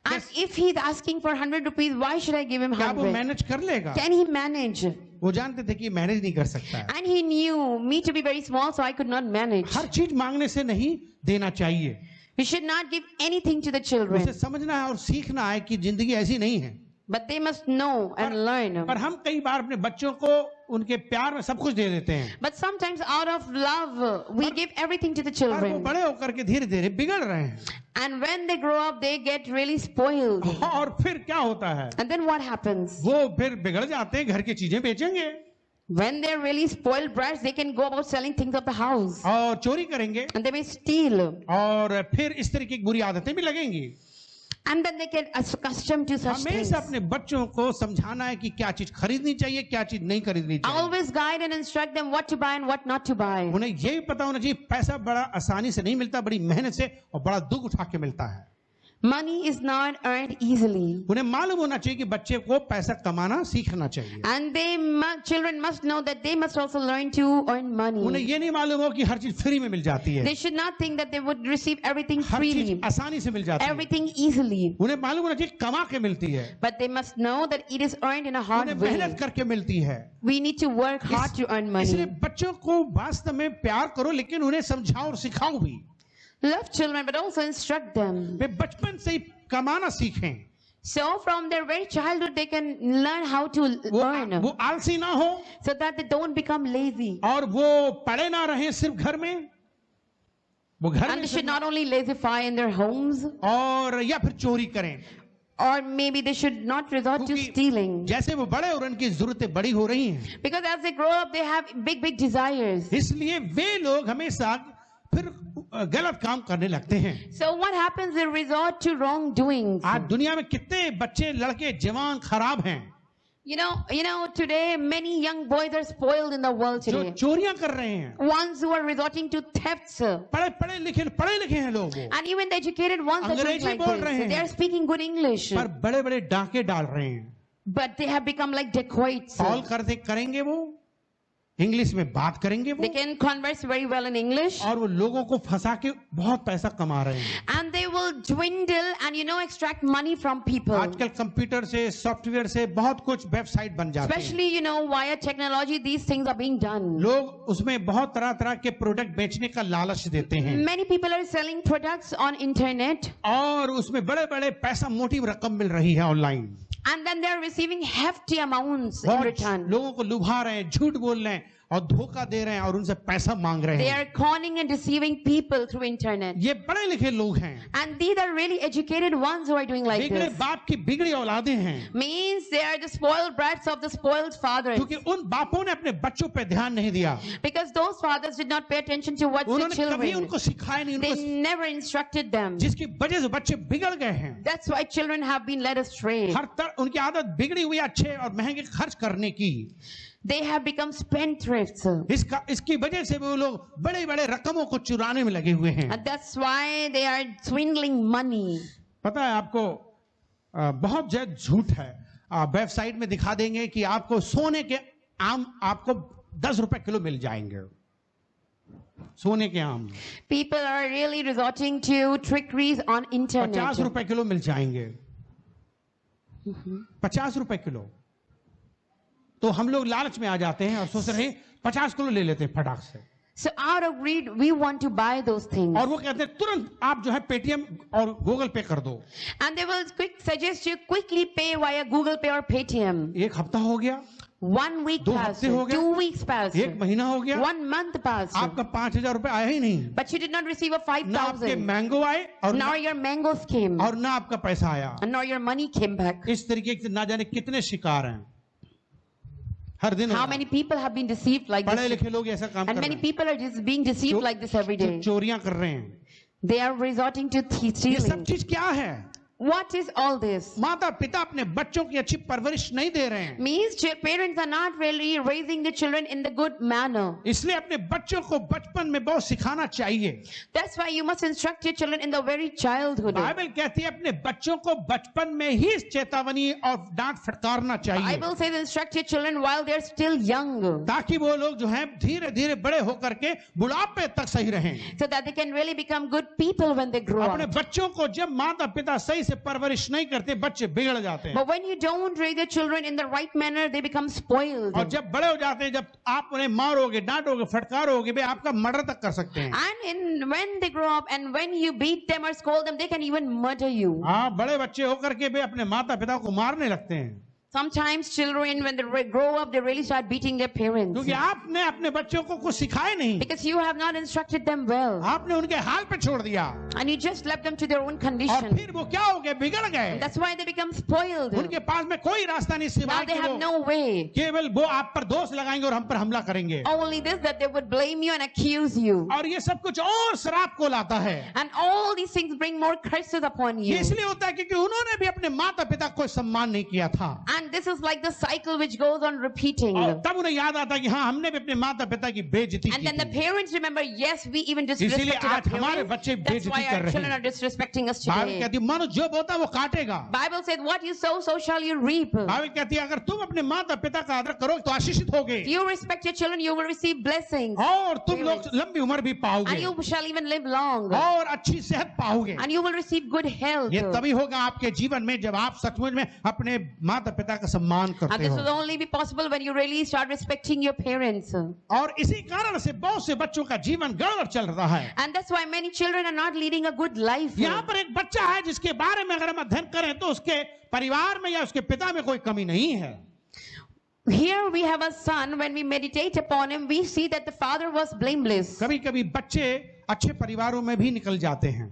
And if he's asking for 100 rupees, why should I give him क्या वो 100? मैनेज कर लेगा? Can he manage? वो जानते थे कि मैनेज नहीं कर सकता है। And he knew me to be very small, so I could not manage. हर चीज मांगने से नहीं देना चाहिए। We should not give anything to the children. उसे समझना है और सीखना है कि जिंदगी ऐसी नहीं है। But they must know and learn. पर हम कई बार अपने बच्चों को उनके प्यार में सब कुछ दे देते हैं। But sometimes out of love, we give everything to the पर वो children. बड़े होकर के धीरे धीरे बिगड़ रहे हैं। And when they grow up, they get really spoiled. और फिर क्या होता है? And then what happens? वो फिर बिगड़ जाते हैं, घर की चीजें बेचेंगे When they're really spoiled brats, they can go about selling things of the house. और चोरी करेंगे And they may steal. और फिर इस तरह की बुरी आदतें भी लगेंगी। And then they get accustomed to such things. हमेशा अपने बच्चों को समझाना है कि क्या चीज खरीदनी चाहिए, क्या चीज नहीं खरीदनी चाहिए। Always guide and instruct them what to buy and what not to buy. उन्हें ये भी पता होना चाहिए पैसा बड़ा आसानी से नहीं मिलता, बड़ी मेहनत से और बड़ा दुख उठा के मिलता है। Money is not earned easily. उन्हें मालूम होना चाहिए कि बच्चे को पैसा कमाना सीखना चाहिए। And children must know that they must also learn to earn money. उन्हें ये नहीं मालूम हो कि हर चीज फ्री में मिल जाती है। They should not think that they would receive everything हर चीज freely, आसानी से मिल जाती है। everything easily. उन्हें मालूम होना चाहिए कमा के मिलती है। But they must know that it is earned in a hard उन्हें way. मेहनत करके मिलती है। We need to work hard to earn इसलिए money. बच्चों को वास्तव में प्यार करो, लेकिन उन्हें समझाओ और सिखाओ भी। Love children, but also instruct them. वे बचपन से ही कमाना सीखें। So from their very childhood, they can learn how to earn, वो आलसी ना हो so that they don't become lazy. और वो पड़े ना रहे सिर्फ घर में, वो घर And में they should not only lazify in their homes, और या फिर चोरी करें। or maybe they should not resort to क्योंकि stealing. जैसे वो बड़े और उनकी जरूरतें बड़ी हो रही हैं, Because as they grow up, they have big desires. इसलिए वे लोग हमेशा फिर गलत काम करने लगते हैं। So what happens? They resort to wrongdoings. आज दुनिया में कितने बच्चे लड़के जवान खराब हैं You know, today many young boys are spoiled in the world जो today. चोरियां कर रहे हैं। Ones who are resorting to thefts. पढ़े लिखे हैं लोग वो, And even the educated ones are doing अंग्रेजी like बोल रहे this. हैं। They are speaking good English. पर बड़े बड़े डाके डाल रहे हैं। But they have become like dacoits. Call करेंगे वो, इंग्लिश में बात करेंगे वो, They can converse very well in English. और वो लोगों को फंसा के बहुत पैसा कमा रहे हैं। And they will dwindle and extract money from people. आजकल कंप्यूटर से, सॉफ्टवेयर से बहुत कुछ वेबसाइट बन जाते हैं। Especially, via technology, these things are being done. लोग उसमें बहुत तरह के प्रोडक्ट बेचने का लालच देते हैं Many people are selling products on internet. और उसमें बड़े बड़े पैसा, मोटी रकम मिल रही है online. And then they are receiving hefty amounts in बहुत return. लोगों को लुभा रहे हैं, झूठ बोल रहे हैं और धोखा दे रहे हैं और उनसे पैसा मांग रहे They हैं। are conning and deceiving people through internet. ये पढ़े लिखे लोग हैं, And these are really educated ones who are doing like बिगड़े this. बाप की बिगड़ी औलादें हैं, Means they are the spoiled brats of the spoiled fathers. क्योंकि उन बापों ने अपने बच्चों पे ध्यान नहीं दिया। Because those fathers did not pay attention to what the उन्होंने कभी children. उनको सिखाया नहीं, They उनको, never instructed them. जिसकी वजह से बच्चे बिगड़ गए हैं। That's why children have been led astray. हर तरह उनकी आदत बिगड़ी हुई अच्छे और महंगे खर्च करने की। They have become spendthrifts. इसकी वजह से वो लोग बड़े बड़े रकमों को चुराने में लगे हुए हैं। And that's why they are swindling money. पता है आपको, बहुत ज्यादा झूठ है। वेबसाइट में दिखा देंगे कि आपको सोने के आम आपको 10 रुपए किलो मिल जाएंगे, सोने के आम People are really resorting to trickeries on 50 internet. रुपए किलो मिल जाएंगे, 50 रुपए किलो। तो हम लोग लालच में आ जाते हैं और सोच रहे हैं 50 किलो ले लेते हैं फटाक से, So out of greed, we want to buy those things. और वो कहते हैं तुरंत आप जो है पेटीएम और गूगल पे कर दो। And they will suggest you quickly pay via Google Pay or Paytm. एक हफ्ता हो गया, 1 week 2 passed, हफ्ते हो गए, 2 weeks passed, एक महीना हो गया, 1 month passed. आपका 5,000 रुपए आया ही नहीं, But you did not receive a ना आपके 5,000. मैंगो आए और Now your mangoes came. और ना आपका पैसा आया। And now your money came back. इस तरीके से ना जाने कितने शिकार हैं हर दिन। How many people have been deceived like पढ़े this? लिखे लोग ऐसा काम And कर many रहे हैं, people are just being deceived like this every day. चोरियां कर रहे हैं। They are resorting to ये सब stealing. चीज क्या है? What is all this? माता पिता अपने बच्चों की अच्छी परवरिश नहीं दे रहे हैं, Means parents are not really raising the children in the good manner. इसलिए अपने बच्चों को बचपन में बहुत सिखाना चाहिए। That's why you must instruct your children in the very childhood. Bible कहती है अपने बच्चों को बचपन में ही चेतावनी और डांट फटकारना चाहिए, Bible says instruct your children while they're still young, ताकि वो लोग जो हैं धीरे धीरे बड़े होकर के बुढ़ापे तक सही रहें। so that they can really become good people when they grow अपने up. बच्चों को जब माता पिता सही से परवरिश नहीं करते, बच्चे बिगड़ जाते हैं, But when you don't raise your children in the right manner, they become spoiled. और जब बड़े हो जाते हैं, जब आप उन्हें मारोगे, डांटोगे, फटकारोगे, वे आपका मर्डर तक कर सकते हैं। When they grow up and when you beat them or scold them, they can even murder you. हाँ, बड़े बच्चे होकर के वे अपने माता पिता को मारने लगते हैं, Sometimes children, when they grow up, they really start beating their parents. क्योंकि आपने अपने बच्चों को कुछ सिखाए नहीं, Because you have not instructed them well. आपने उनके हाल पे छोड़ दिया, And you just left them to their own और condition. फिर वो क्या हो गए, बिगड़ गए। That's why they become spoiled. उनके पास में कोई रास्ता नहीं सिवाय Now they कि have वो no way. केवल वो आप पर दोष लगाएंगे और हम पर हमला करेंगे, Only this, that they would blame you and accuse you. और ये सब कुछ और शराब को लाता है। And all these things bring more curses upon ये you. इसलिए होता है क्योंकि उन्होंने भी अपने माता पिता को सम्मान नहीं किया था, And this is like the cycle which goes on repeating. और तब उन्हें याद आता है कि हाँ, हमने भी अपने माता पिता की बेइज्जती And की then the थी। parents remember, yes, we even इसीलिए disrespected our आज हमारे parents. बच्चे That's बेइज्जती why कर our रहे children हैं। are disrespecting us Bible today. कहती है मनुष्य जो बोता है वो काटेगा। Bible said, what you sow, so shall you reap. Bible कहती है अगर तुम अपने माता पिता का आदर करोगे तो आशीषित होगे, If you respect your children, you will receive blessings. और तुम लोग लंबी उम्र भी पाओगे, And you shall even live long. और अच्छी सेहत पाओगे। And you will receive good health. ये तभी होगा आपके जीवन में जब आप सचमुच में अपने माता पिता का सम्मान And करते this will हो, only be possible when you really start respecting your parents. और इसी कारण से बहुत से बच्चों का जीवन गड़बड़ चल रहा है। And that's why many children are not leading a good life. यहाँ पर एक बच्चा है जिसके बारे में अगर हम अध्ययन करें तो उसके परिवार में या उसके पिता में कोई कमी नहीं है। Here we have a son. When we meditate upon him, we see that the father was blameless. कभी कभी बच्चे अच्छे परिवारों में भी निकल जाते हैं,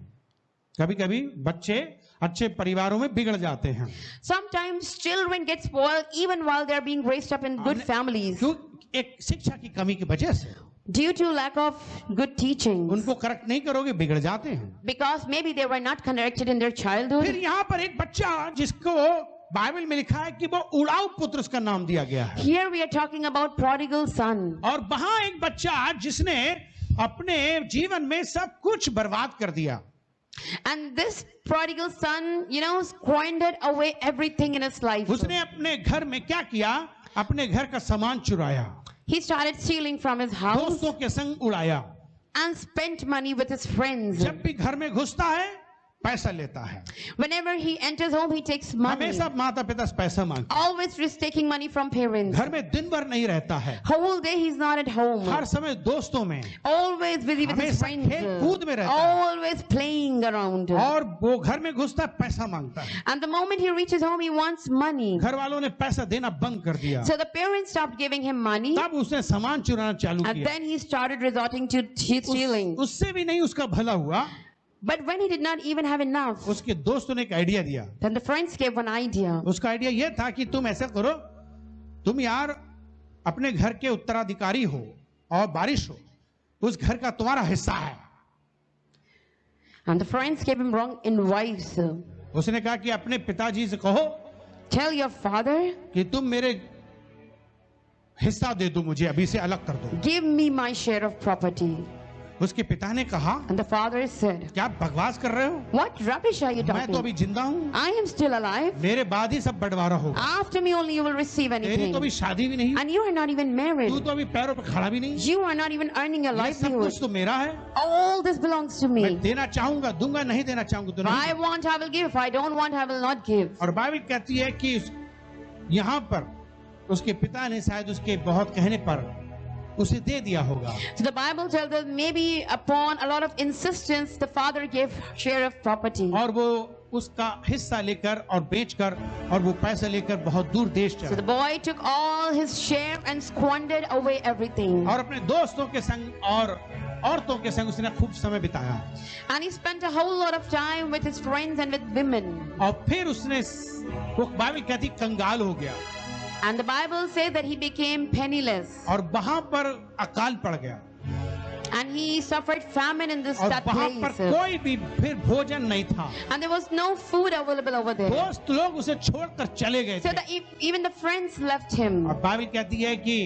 कभी कभी बच्चे अच्छे परिवारों में बिगड़ जाते हैं। Sometimes children get spoiled even while they are being raised up in good families. क्यों? एक शिक्षा की कमी की वजह से Due to lack of good teaching. उनको करेक्ट नहीं करोगे, बिगड़ जाते हैं। Because maybe they were not corrected in their फिर childhood. यहाँ पर एक बच्चा जिसको बाइबल में लिखा है कि वो उड़ाऊ पुत्र उसका नाम दिया गया है, Here we are talking about prodigal son. और वहां एक बच्चा जिसने अपने जीवन में सब कुछ बर्बाद कर दिया। And this prodigal son, squandered away everything in his life. उसने अपने घर में क्या किया, अपने घर का सामान चुराया, He started stealing from his house दोस्तों के संग उड़ाया, and spent money with his friends. जब भी घर में घुसता है पैसा लेता है, Whenever he enters home, he takes money. हमेशा माता पिता से पैसा मांगता Always just taking money from है, parents. घर में दिन भर नहीं रहता है, Whole day he's not at home. हर समय दोस्तों में, Always busy with his हमेशा friends. खेल कूद में रहता है, Always playing around. और वो घर में घुसता है पैसा मांगता है। And the moment he reaches home, he wants money. घर वालों ने पैसा देना बंद कर दिया, So the parents stopped giving him money. तब उसने सामान चुराना चालू And किया। then he started resorting to stealing. उससे भी नहीं उसका भला हुआ, But when he did not even have enough, उसके दोस्तों ने एक आइडिया दिया। then the friends gave one idea. उसका आइडिया यह था कि तुम ऐसा करो, तुम यार अपने घर के उत्तराधिकारी हो और बारिश हो, उस घर का तुम्हारा हिस्सा है। And the friends gave him wrong advice. उसने कहा कि अपने पिताजी से कहो Tell your father, कि तुम मेरे हिस्सा दे दो, मुझे अभी से अलग कर दो। give me my share of property. उसके पिता ने कहा And the father said, क्या आप बकवास कर रहे हो, what rubbish are you मैं तो talking? अभी जिंदा हूँ, I am still alive. मेरे बाद ही सब बंटवारा होगा, After me only you will receive तेरी anything. तो अभी शादी भी नहीं, And you are not even तू married. तो अभी पैरों पर खड़ा भी नहीं, You are not even earning a ये सब livelihood. कुछ तो मेरा है, All this belongs to मैं me. देना चाहूंगा दूंगा, नहीं देना चाहूंगा तो If I नहीं। want, I will give. If I don't want, I will not give. और बाइबल कहती है कि यहाँ पर उसके पिता ने शायद उसके बहुत कहने पर उसे दे दिया होगा, So the Bible tells us maybe upon a lot of insistence, the father gave share of property. और वो उसका हिस्सा लेकर और बेचकर और वो पैसा लेकर बहुत दूर देश So the चला, boy took all his share and squandered away everything. और अपने दोस्तों के संग और औरतों के संग उसने खूब समय बिताया, And he spent a whole lot of time with his friends and with women. और फिर उसने वो बाइबल कहती कंगाल हो गया, And the Bible says that he became penniless. और वहां पर अकाल पड़ गया। And he suffered famine in और that वहां पर place. कोई भी फिर भोजन नहीं था। And there was no food available over there. दोस्त लोग उसे छोड़कर चले गए So थे। even the friends left him. और बाइबल कहती है कि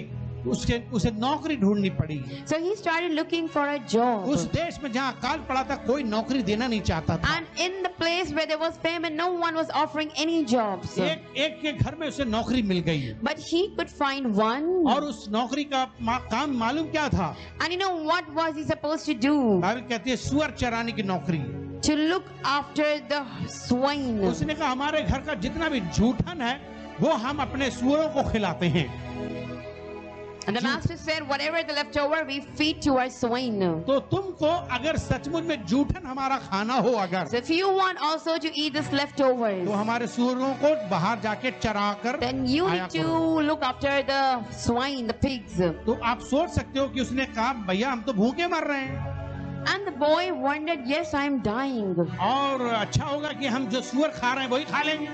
उसे नौकरी ढूंढनी पड़ी। So he started looking for a job. उस देश में जहाँ अकाल पड़ा था कोई नौकरी देना नहीं चाहता था। And in the place where there was famine, no one was offering any jobs. एक के घर में उसे नौकरी मिल गई। But he could find one. और उस नौकरी का काम मालूम क्या था? And you know what was he supposed to do? Bible कहती है सुअर चराने की नौकरी। To look after the swine. उसने कहा हमारे घर का जितना भी जूठन है वो हम अपने सुअरों को खिलाते हैं। And the master said, whatever the leftover, we feed to our swine. तो तुमको अगर सचमुच में जूठन हमारा खाना हो अगर, So if you want also to eat this leftovers, तो हमारे सुअरों को बाहर जाके चरा कर then you आया need to करो। look after the swine, the pigs. तो आप सोच सकते हो कि उसने कहा भैया हम तो भूखे मर रहे हैं And the boy wondered, yes, I'm dying. और अच्छा होगा कि हम जो सुअर खा रहे हैं वही खा लेंगे।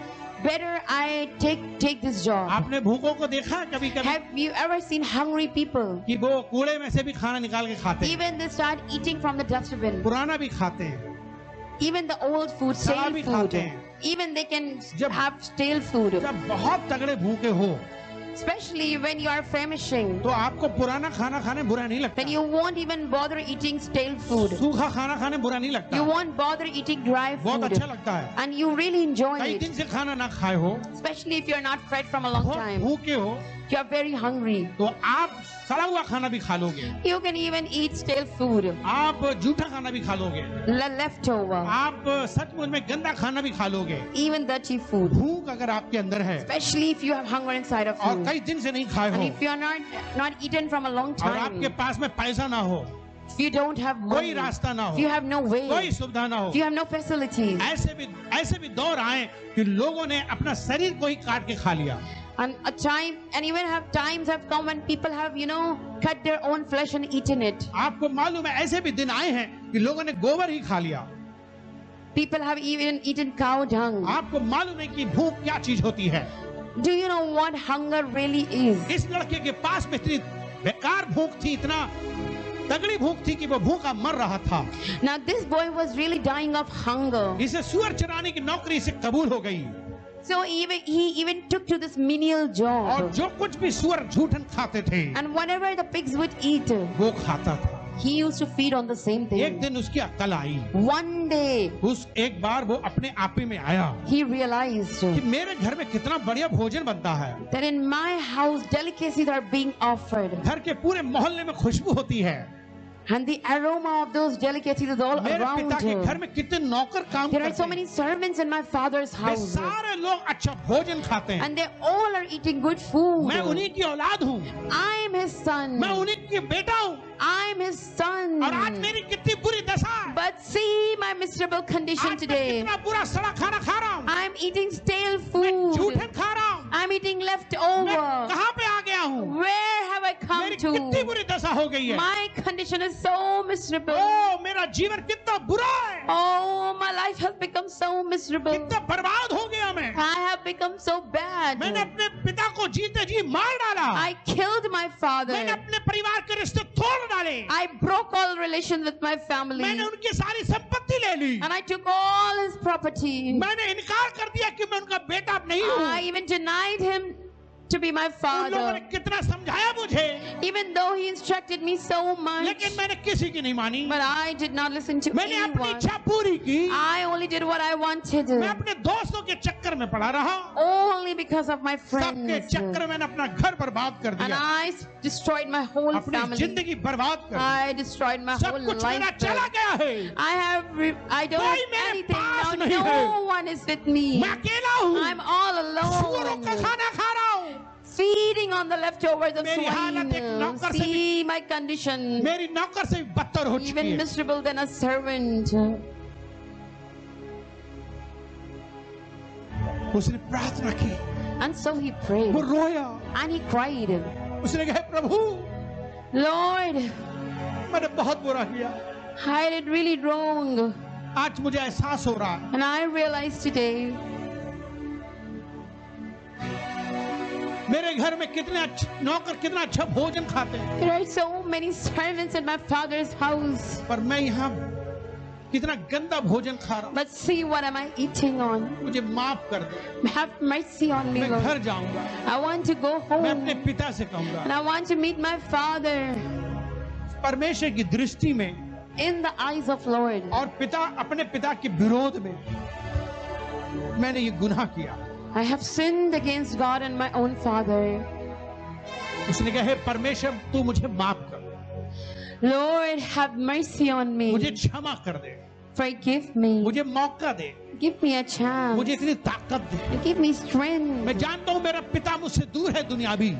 Better I take this job. आपने भूखों को देखा कभी कभी Have you ever seen hungry people? कि वो कूड़े में से भी खाना निकाल के खाते हैं, Even they start eating from the dustbin. पुराना भी खाते हैं, Even the old food, शराब stale भी food. खाते हैं। Even they can जब- have stale food. जब बहुत तगड़े भूखे हो Especially when you are famishing. तो आपको पुराना खाना खाने बुरा नहीं लगता, Then you won't even bother eating stale food. सूखा खाना खाने बुरा नहीं लगता, You won't bother eating dry बहुत food. अच्छा लगता है। And you really enjoy कई it. दिन से खाना ना खाए हो, Especially if you're not fed from a long बहुत time. भूखे हो, You are very hungry. तो आप सड़ा हुआ खाना भी खा लोगे, You can even eat stale food. आप जूठा खाना भी खा लोगे, Leftover. आप सचमुच में गंदा खाना भी खा लोगे। Even dirty food. भूख अगर आपके अंदर है Especially if you have hunger inside of और you. कई दिन से नहीं खाए And हो if you are not eaten from a long और आपके time. पास में पैसा ना हो, If you don't have कोई money. रास्ता ना If हो, you have no way. कोई सुविधा ना हो, If you have no facilities. ऐसे भी दौर आए कि लोगों ने अपना शरीर को ही काट के खा लिया। And even have times have come when people have, cut their own flesh and eaten it. आपको मालूम है ऐसे भी दिन आए हैं कि लोगों ने गोबर ही खा लिया। People have even eaten cow dung. आपको मालूम है कि भूख क्या चीज होती है। Do you know what hunger really is? इस लड़के के पास में इतनी बेकार भूख थी, इतना तगड़ी भूख थी कि वो भूखा मर रहा था। Now this boy was really dying of hunger. इसे सुअर चराने की नौकरी से कबूल हो गई So he even took to this menial और job. जो कुछ भी सुअर झूठन खाते थे And whatever the pigs would eat, वो खाता था। he used to feed on the same एक thing. दिन उसकी अक्ल आई, One day एक बार वो अपने आप ही में आया he realized कि मेरे घर में कितना बढ़िया भोजन बनता है, that in my house delicacies are being offered. घर के पूरे मोहल्ले में खुशबू होती है, And the aroma of those delicacies is all मेरे around पिता के घर her. में कितने नौकर काम There are करते so हैं, many servants in my father's way house. सारे लोग अच्छा भोजन खाते हैं, And they all are eating good food. मैं उन्हीं की औलाद हूँ, I am his son. मैं उन्हीं की बेटा हूँ I am his son. और आज मेरी कितनी बुरी दशा है, But see my miserable condition आज मैं today. कितना बुरा सड़ा खाना खा रहा हूँ, I am eating stale मैं food. झूठन खा रहा हूँ, I am eating मैं leftover. कहाँ पे आ गया हूँ, Where have I come मेरी कितनी to? बुरी दशा हो गई है, My condition is so miserable. ओ मेरा जीवन कितना बुरा है, Oh, my life has become so miserable. कितना बर्बाद हो गया मैं, I have become so bad. मैंने अपने पिता को जीते जी मार डाला, I killed my father. मैंने अपने परिवार के रिश्ते तोड़ डाले, I broke all relations with my family. मैंने उनकी सारी संपत्ति ले ली, And I took all his property. मैंने इनकार कर दिया कि मैं उनका बेटा अब नहीं हूँ। I even denied him to be my उन लोगों ने father. कितना समझाया मुझे, Even though he instructed me so much. लेकिन मैंने किसी की नहीं मानी, But I did not listen to मैंने अपनी anyone. इच्छा पूरी की, I only did what I wanted. मैं अपने दोस्तों के चक्कर में पड़ा रहा, Only because of my सबके friends. चक्कर में मैंने अपना घर बर्बाद कर And दिया, I destroyed my whole अपनी family. जिंदगी बर्बाद कर दी, I destroyed my सब whole कुछ मेरा life. चला गया है, I don't कोई have मेरे anything पास now. नहीं है। No one is with me. मैं अकेला हूँ, I'm all सुअरों का alone. खाना खा रहा हूँ, Feeding on the leftovers of मेरी हालत एक swine. नौकर से See my condition. मेरी नौकर से भी बदतर हो चुकी Even है। miserable than a servant. उसने प्रार्थना की, And so he prayed. वो रोया, And he cried. उसने कहा प्रभु Lord, मैंने बहुत बुरा किया, I did really wrong. आज मुझे एहसास हो रहा है And I realized today मेरे घर में कितने नौकर कितना अच्छा भोजन खाते हैं, There are so many servants in my father's house. पर मैं यहाँ कितना गंदा भोजन खा रहा हूँ। But see what am I eating on? मुझे माफ कर दो। Have mercy on me, मैं घर Lord. जाऊंगा, I want to go मैं अपने home. पिता से कहूंगा। And I want to meet my father. परमेश्वर की दृष्टि में In the eyes of Lord. और अपने पिता के विरोध में मैंने ये गुनाह किया। I have sinned against God and my own father. उसने कहा, हे परमेश्वर तू मुझे माफ कर, Lord, have mercy on me. मुझे क्षमा कर दे, Forgive me. मुझे मौका दे, Give me a chance. मुझे इतनी ताकत दे। Give me strength. मैं जानता हूँ मेरा पिता मुझसे दूर है दुनियावी,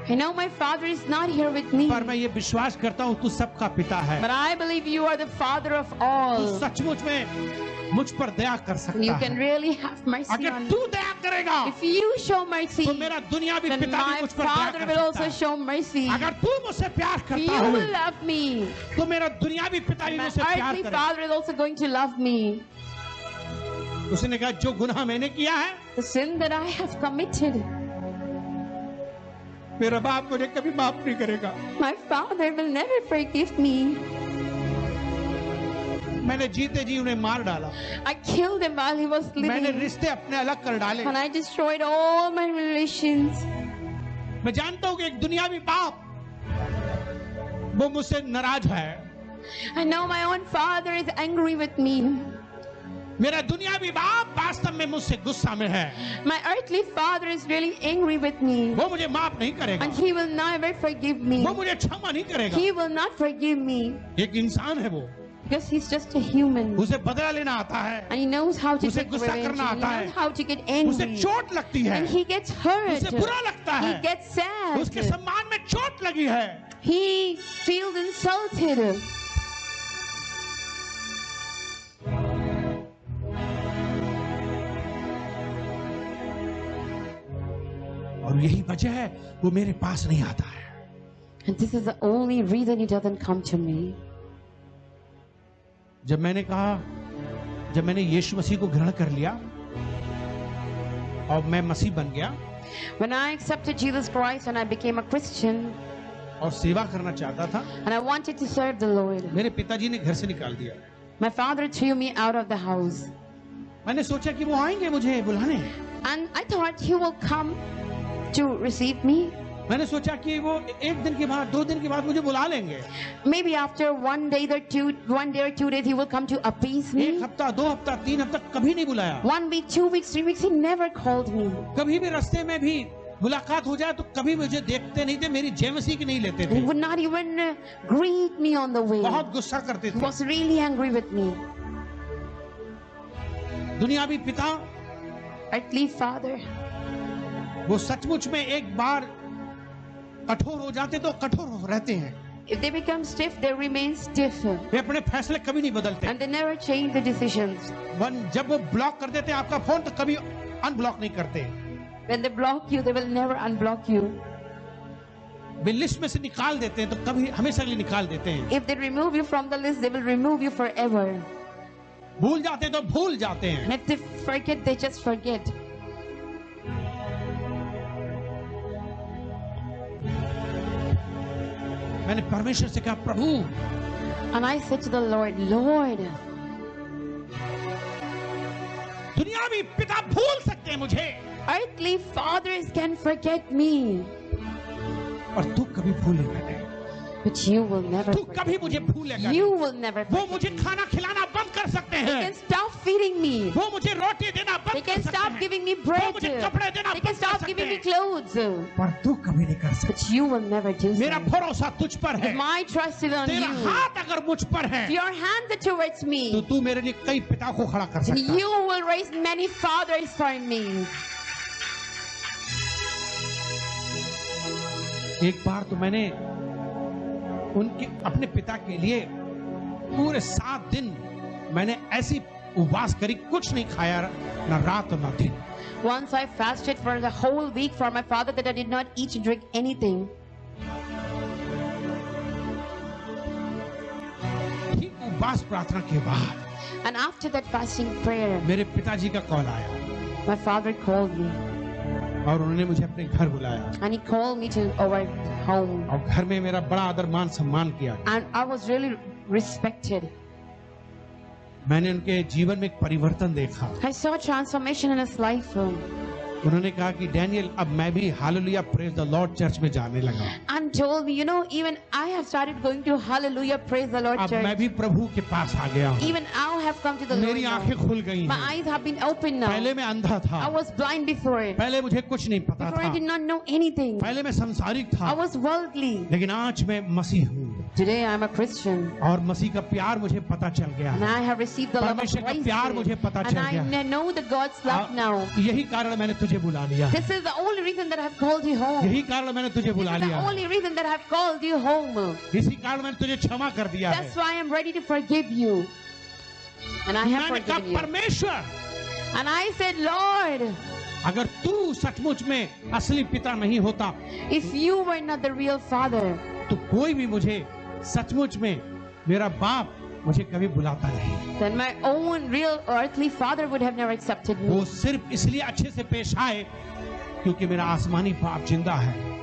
I know my father is not here with me. पर मैं ये विश्वास करता हूँ तू सबका पिता है। But I believe you are the father of तू all. सचमुच में मुझ पर दया कर सकता You है। can really have mercy अगर on तू me. दया करेगा If you show mercy, तो मेरा दुनियावी then पिता भी my मुझ पर दया father कर will सकता also है। show mercy. अगर तू मुझसे प्यार If करता you है will love me, तो मेरा दुनियावी पिता भी my मुझसे प्यार earthly करेगा। father is also going to love me. उसने कहा जो गुनाह मैंने किया है The sin that I have committed, मेरा बाप मुझे कभी माफ नहीं करेगा। my father will never forgive me. मैंने जीते जी उन्हें मार डाला, I killed him while he was मैंने living. रिश्ते अपने अलग कर डाले। And I destroyed all my relations. मैं जानता हूँ कि एक दुनियावी बाप वो मुझसे नाराज है, I know my own father is angry with me. मेरा दुनियावी बाप वास्तव में मुझसे गुस्सा में है, My earthly father is really angry with me. वो मुझे माफ नहीं करेगा, And he will never forgive me. वो मुझे क्षमा नहीं करेगा। He will not forgive me. एक इंसान है वो, Because he's just a human. उसे बदला लेना आता है, And he knows how to उसे take गुस्सा revenge. करना And he आता है, knows how to get उसे angry. चोट लगती है, And he gets hurt. उसे बुरा लगता He है, gets sad. उसके सम्मान में चोट लगी है। He feels insulted. और यही वजह है वो मेरे पास नहीं आता है। And this is the only reason he doesn't come to me. जब मैंने यीशु मसीह को ग्रहण कर लिया और मैं मसीह बन गया When I accepted Jesus Christ and I became a Christian और सेवा करना चाहता था, and I wanted to serve the Lord, मेरे पिताजी ने घर से निकाल दिया। my father threw me out of the house. मैंने सोचा कि वो आएंगे मुझे बुलाने, And I thought he will come to receive me. मैंने सोचा कि वो एक दिन के बाद 2 दिन के बाद मुझे बुला लेंगे, Maybe after one day or 2 days he will come to appease 1 me. हफ्ता 2 हफ्ता 3 हफ्ता, कभी नहीं बुलाया। 1 week, 2 weeks, 3 weeks, he never called me. कभी भी रास्ते में भी मुलाकात हो जाए तो कभी मुझे देखते नहीं थे, मेरी जय मसीह की नहीं लेते He थे, would not even greet me on the way. बहुत गुस्सा करते He थे। was really angry with me. दुनियावी पिता Earthly father, वो सचमुच में एक बार कठोर हो जाते तो कठोर रहते हैं, if they become stiff, they remain stiff. वे अपने फैसले कभी नहीं बदलते। And they never change the decisions. जब वो ब्लॉक कर देते हैं आपका फोन तो कभी अनब्लॉक नहीं करते, When they block you, they will never unblock you. Way list में से निकाल देते हैं तो कभी हमेशा के लिए निकाल देते हैं, If they remove you from the list, they will remove you forever. भूल जाते हैं तो भूल जाते हैं। And if they forget, they just forget. मैंने परमेश्वर से कहा, प्रभु And I said to the Lord, Lord, दुनियावी पिता भूल सकते हैं मुझे, earthly fathers can forget me, और तू कभी भूलेगा नहीं, but you will never तू forget. कभी मुझे भूलेगा You नहीं। will never वो forget. मुझे खाना खिलाना बंद कर सकते They हैं, can stop feeding me. वो मुझे रोटी देना They बंद कर can सकते stop हैं, giving me वो bread. मुझे कपड़े देना They can बंद कर stop सकते giving me हैं, clothes. पर तू कभी नहीं कर सकता। But you will never do मेरा so. भरोसा तुझ पर है, My trust is on तेरा you. हाथ अगर मुझ पर है If your hand is towards तो me, तू मेरे लिए कई पिता को खड़ा कर सकता है। you will raise many fathers for me. एक बार तो मैंने उनके अपने पिता के लिए पूरे 7 दिन मैंने ऐसी उपवास करी, कुछ नहीं खाया, ना रात ना दिन। Once I fasted for the whole week for my father that I did not eat and drink anything. ठीक उपवास प्रार्थना के बाद And after that fasting prayer, मेरे पिताजी का कॉल आया, my father called me. और उन्होंने मुझे अपने घर बुलाया and he called me to our home. और घर में मेरा बड़ा आदर मान सम्मान किया। And I was really respected. मैंने उनके जीवन में एक परिवर्तन देखा। I saw a transformation in his life. उन्होंने कहा कि डैनियल अब मैं भी hallelujah praise the Lord church में जाने लगा। And told me, you know, even I have started going to Hallelujah Praise the Lord अब church. मैं भी प्रभु के पास आ गया हूँ। Even I have come to the Lord मेरी now. आंखें खुल गई My हैं। eyes have been opened now. पहले मैं अंधा था। I was blind before it. पहले मुझे कुछ नहीं पता Before I था। did not know anything. पहले मैं संसारिक I था, was worldly. लेकिन आज मैं मसीह हूँ Today I am a Christian. और मसीह का प्यार मुझे पता चल गया And है। I have received the love of परमेश्वर का Christ. प्यार मुझे पता And चल गया I है। know the God's love now. यही कारण मैंने तुझे बुला लिया है। This is the only reason that I have called you home. यही कारण मैंने तुझे This बुला is the लिया है। only reason that I have called you home. इसी कारण मैंने तुझे क्षमा कर दिया है। That's why I am ready to forgive you. And I have मैंने कहा forgiven you. परमेश्वर, And I said, Lord, अगर तू सचमुच में असली पिता नहीं होता if you were not the real father, तो कोई भी मुझे सचमुच में मेरा बाप मुझे कभी बुलाता नहीं। then my own real earthly father would have never accepted वो me. सिर्फ इसलिए अच्छे से पेश आए क्योंकि मेरा आसमानी बाप जिंदा है।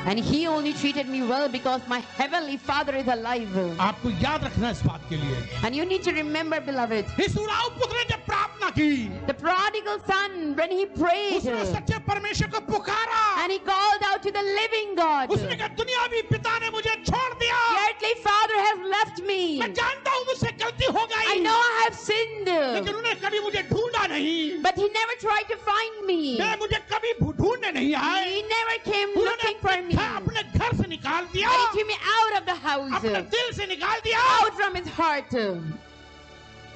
And he only treated me well because my heavenly father is alive. आपको याद रखना इस बात के लिए। And you need to remember, beloved, इस उड़ाऊ पुत्र ने जब प्रार्थना की, the prodigal son, when he prayed, उसने सच्चे परमेश्वर को पुकारा। and he called out to the living God, उसने कहा दुनियावी पिता ने मुझे छोड़ दिया। the earthly father has left me. मैं जानता हूँ मुझसे गलती हो I गई, know I have sinned. लेकिन उन्होंने कभी मुझे ढूंढा नहीं। But he never tried to find me. मैं मुझे कभी ढूंढने नहीं आए। He never came उन्होंने looking for me. अपने घर से निकाल दिया, But he took me out of the house, अपने दिल से निकाल दिया। out from his heart.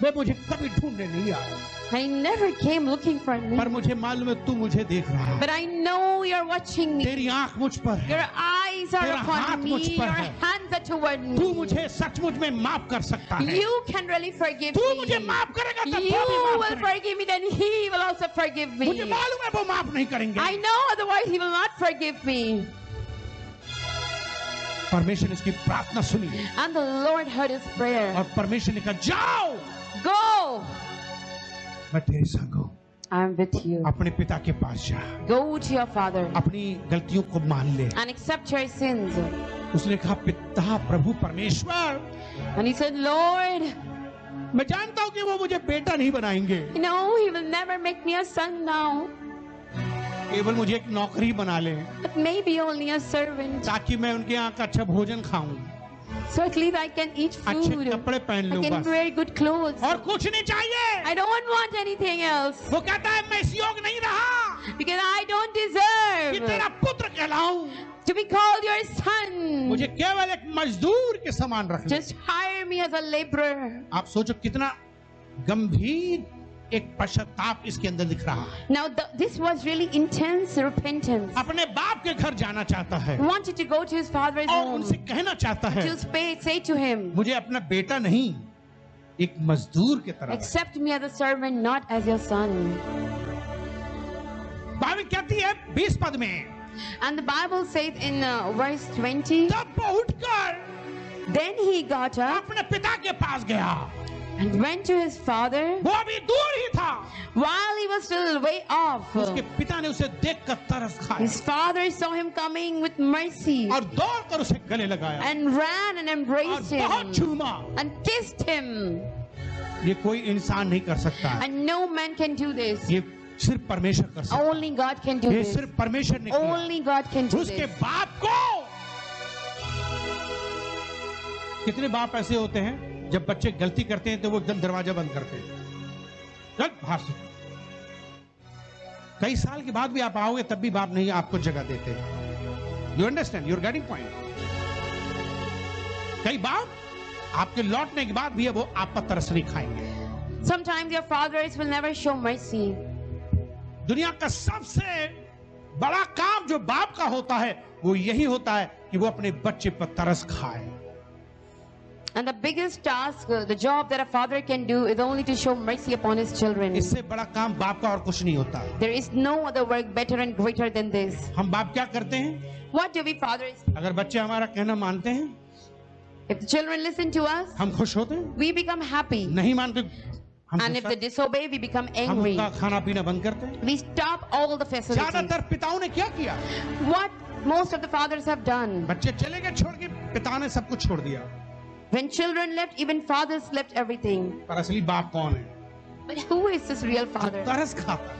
वे मुझे कभी ढूंढने नहीं आए, He never came looking for me. पर मुझे मालूम है तू मुझे देख रहा है। But I know you're watching me. तेरी आंख मुझ पर है। Your eyes are तेरा हाथ upon मुझ me. पर Your है। hands are toward तू me. मुझे सचमुच में माफ कर सकता है। You can really forgive तू me. मुझे माफ करेगा तो You वो भी माफ will करेगा। forgive me, then he will also forgive मुझे me. मालूम है वो माफ नहीं करेंगे। I know, otherwise he will not forgive me. परमेश्वर ने इसकी प्रार्थना सुनी And the Lord heard his prayer. और परमेश्वर ने कहा जाओ, Go, मैं तेरे संग हूँ। I am with you. अपने पिता के पास जा, Go to your father अपनी गलतियों को मान ले। and accept your sins. उसने कहा पिता प्रभु परमेश्वर, And he said, Lord, मैं जानता हूँ कि वो मुझे बेटा नहीं बनाएंगे, no, he will never make me a son now, केवल मुझे एक नौकरी बना ले but maybe only a servant. ताकि मैं उनके यहाँ का अच्छा भोजन खाऊं, So at least I can eat अच्छे food. कपड़े पहन I लूं can बस, wear good clothes. और कुछ नहीं चाहिए। I don't want anything else वो कहता है मैं इस योग नहीं रहा because I don't कि deserve तेरा पुत्र कहलाऊं, to be called your son. मुझे केवल एक मजदूर के समान रख ले। Just hire me as a laborer. आप सोचो कितना गंभीर एक पश्चाताप इसके अंदर दिख रहा है। Now this was really intense repentance. अपने बाप के घर जाना चाहता है He wanted to go to his father's और home उनसे कहना चाहता है to say to him, मुझे अपना बेटा नहीं, एक मजदूर की तरह। accept me as a servant, not as your son. Bible कहती है 20 पद में, And the Bible says in verse 20, तब वो उठकर then he got up अपने पिता के पास गया। and went to his father वो अभी दूर ही था, while he was still way off. उसके पिता ने उसे देखकर तरस खाया His father saw him coming with mercy और दौड़कर उसे गले लगाया and ran and और embraced बहुत him चूमा। and kissed him. ये कोई इंसान नहीं कर सकता, And no man can do this. ये सिर्फ परमेश्वर कर सकता Only God can do है। ये this. सिर्फ परमेश्वर ने किया। Only God can do उसके this. बाप को, कितने बाप ऐसे होते हैं जब बच्चे गलती करते हैं तो वो एकदम दरवाजा बंद करते हैं, चल बाहर से। कई साल के बाद भी आप आओगे तब भी बाप नहीं आपको जगह देते। You understand, you're getting point. कई बाप आपके लौटने के बाद भी वो आप पर तरस नहीं खाएंगे। Sometimes your fathers will never show mercy. दुनिया का सबसे बड़ा काम जो बाप का होता है वो यही होता है कि वो अपने बच्चे पर तरस खाए। And the biggest task, the job that a father can do is only to show mercy upon his children. इससे बड़ा काम बाप का और कुछ नहीं होता। There is no other work better and greater than this. हम बाप क्या करते हैं? What do we fathers? अगर बच्चे हमारा कहना मानते हैं If the children listen to us, हम खुश होते हैं, we become happy. नहीं मानते And if they disobey, we become हम angry. उनका खाना पीना बंद करते हैं। We stop all the facilities. ज्यादातर पिताओं ने क्या किया? What most of the fathers have done. बच्चे चले गए छोड़ के, पिता ने सब कुछ छोड़ दिया। When children left, even fathers left everything. पर असली बाप कौन है? But who is this real father? तरस खाता,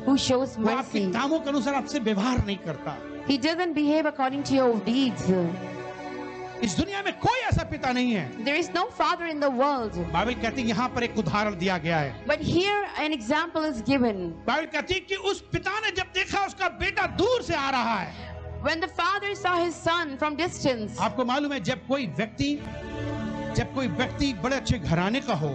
Who shows वो आपके mercy? कामों के अनुसार आपसे व्यवहार नहीं करता। He doesn't behave according to your deeds. इस दुनिया में कोई ऐसा पिता नहीं है। There is no father in the world. Bible कहती है यहाँ पर एक उदाहरण दिया गया है। But here an example is given. Bible कहती है कि उस पिता ने जब देखा उसका बेटा दूर से आ रहा है। When the father saw his son from distance, आपको मालूम है जब कोई व्यक्ति बड़े अच्छे घराने का हो,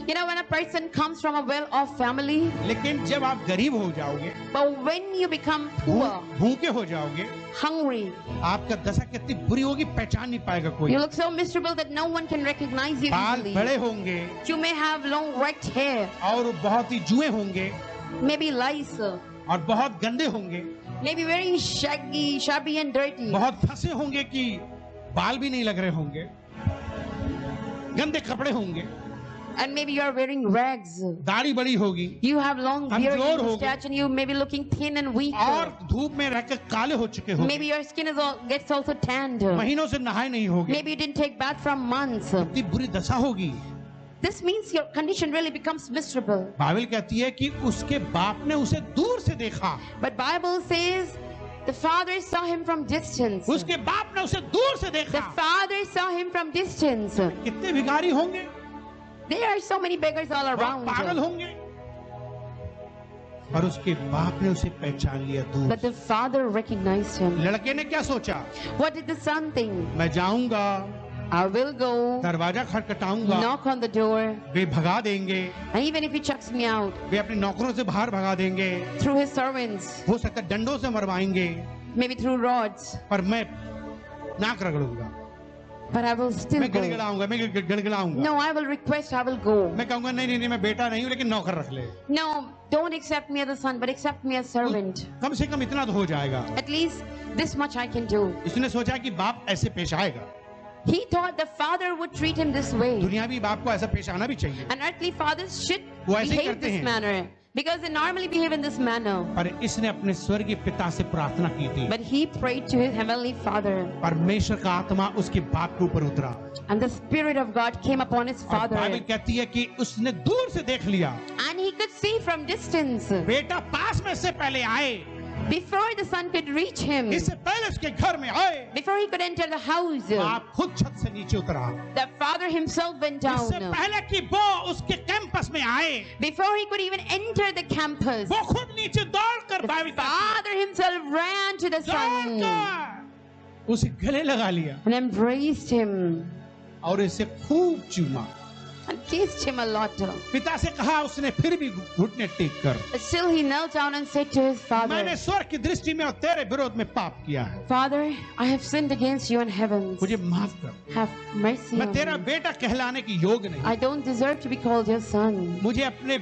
you know, when a person comes from a well-off family, लेकिन जब आप गरीब हो जाओगे, but when you become poor, भूखे हो जाओगे, hungry, आपका दशा कितनी बुरी होगी पहचान नहीं पाएगा कोई। you look so miserable that no one can recognize you बाल easily. बड़े होंगे You may have long wrecked hair, और बहुत ही जुए होंगे maybe lice, और बहुत गंदे होंगे, maybe very shaggy, shabby and dirty. बहुत फंसे होंगे कि बाल भी नहीं लग रहे होंगे, गंदे कपड़े होंगे, And maybe you are wearing rags. दाढ़ी बड़ी होगी You have long beard कमजोर and होगे। mustache and you may be looking thin and weak. और धूप में रहकर काले हो चुके होंगे, Maybe your skin is gets also tanned. महीनों से नहाए नहीं होगे, Maybe you didn't take bath from months. इतनी बुरी दशा होगी। This means your condition really becomes miserable. Bible कहती है कि उसके बाप ने उसे दूर से देखा, But Bible says the father saw him from distance. उसके बाप ने उसे दूर से The देखा। father saw him from distance. कितने भिखारी होंगे, There are so many beggars all बहुत पागल around. होंगे, पर उसके बाप ने उसे पहचान लिया दूर But the father recognized him. लड़के ने क्या सोचा? What did the son think? मैं जाऊंगा, I will go, दरवाजा खटखटाऊंगा, knock on the door, वे भगा देंगे, and even if he chucks me out वे अपने नौकरों से बाहर भगा देंगे, through his servants, हो सकता है डंडों से मरवाएंगे, maybe through rods, पर मैं नाक रगड़ूंगा, but I will still मैं go. गिड़गिड़ाऊंगा, मैं गिड़गिड़ाऊंगा, No, I will request, I will go. मैं कहूंगा नहीं नहीं नहीं मैं बेटा नहीं हूँ लेकिन नौकर रख ले। No, don't accept me as a son, but accept me as servant. कम से कम इतना तो हो जाएगा। At least this much I can do. इसने सोचा कि बाप ऐसे पेश आएगा, He thought the father would treat him this way. दुनियावी बाप को ऐसा पेश आना भी चाहिए, And earthly fathers should वो ऐसे ही behave करते this हैं। manner because they normally behave in this manner. पर इसने अपने स्वर्गीय पिता से प्रार्थना की थी, But he prayed to his heavenly father, परमेश्वर का आत्मा उसके बाप के ऊपर उतरा, and the spirit of God came upon his और बाइबल father, कहती है कि उसने दूर से देख लिया, and he could see from distance बेटा पास में से पहले आए, before the son could reach him, इससे पहले उसके घर में आए, before he could enter the house. आप खुद छत से नीचे उतरा, The father himself went इससे down पहले कि वो उसके कैंपस में आए, before he could even enter the campus. वो खुद नीचे दौड़कर Bible The father himself ran to the son दौड़कर उसे गले लगा लिया and embraced him और इसे खूब चूमा। and kissed him a lot. पिता से कहा, उसने फिर भी घुटने टेक कर, But still he knelt down and said to his मैंने father, स्वर्ग की दृष्टि में और तेरे विरोध में पाप किया है, Father, I have sinned against you in heavens. मुझे माफ कर, Have mercy मैं on तेरा me. बेटा कहलाने की योग्य नहीं, I don't deserve to be called your son, मुझे अपने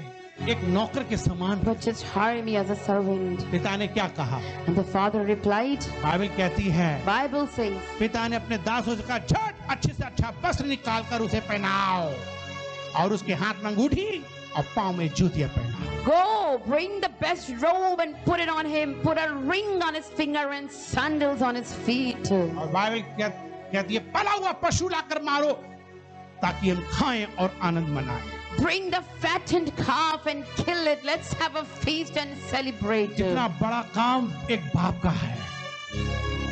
एक नौकर के समान। but just hire me as a servant. पिता ने क्या कहा? And the father replied, Bible कहती है Bible says, पिता ने अपने दासों से कहा, झट अच्छे से अच्छा वस्त्र निकाल कर उसे पहनाओ और उसके हाथ में अंगूठी और पाँव में जूतियां पहनाओ। Go, bring the best robe and put it on him. Put a ring on his finger and sandals on his feet. और बाइबल कहती है पला हुआ पशु लाकर मारो ताकि हम खाएं और आनंद मनाएं। Bring the fattened calf and kill it. Let's have a feast and celebrate. कितना बड़ा काम एक बाप का है,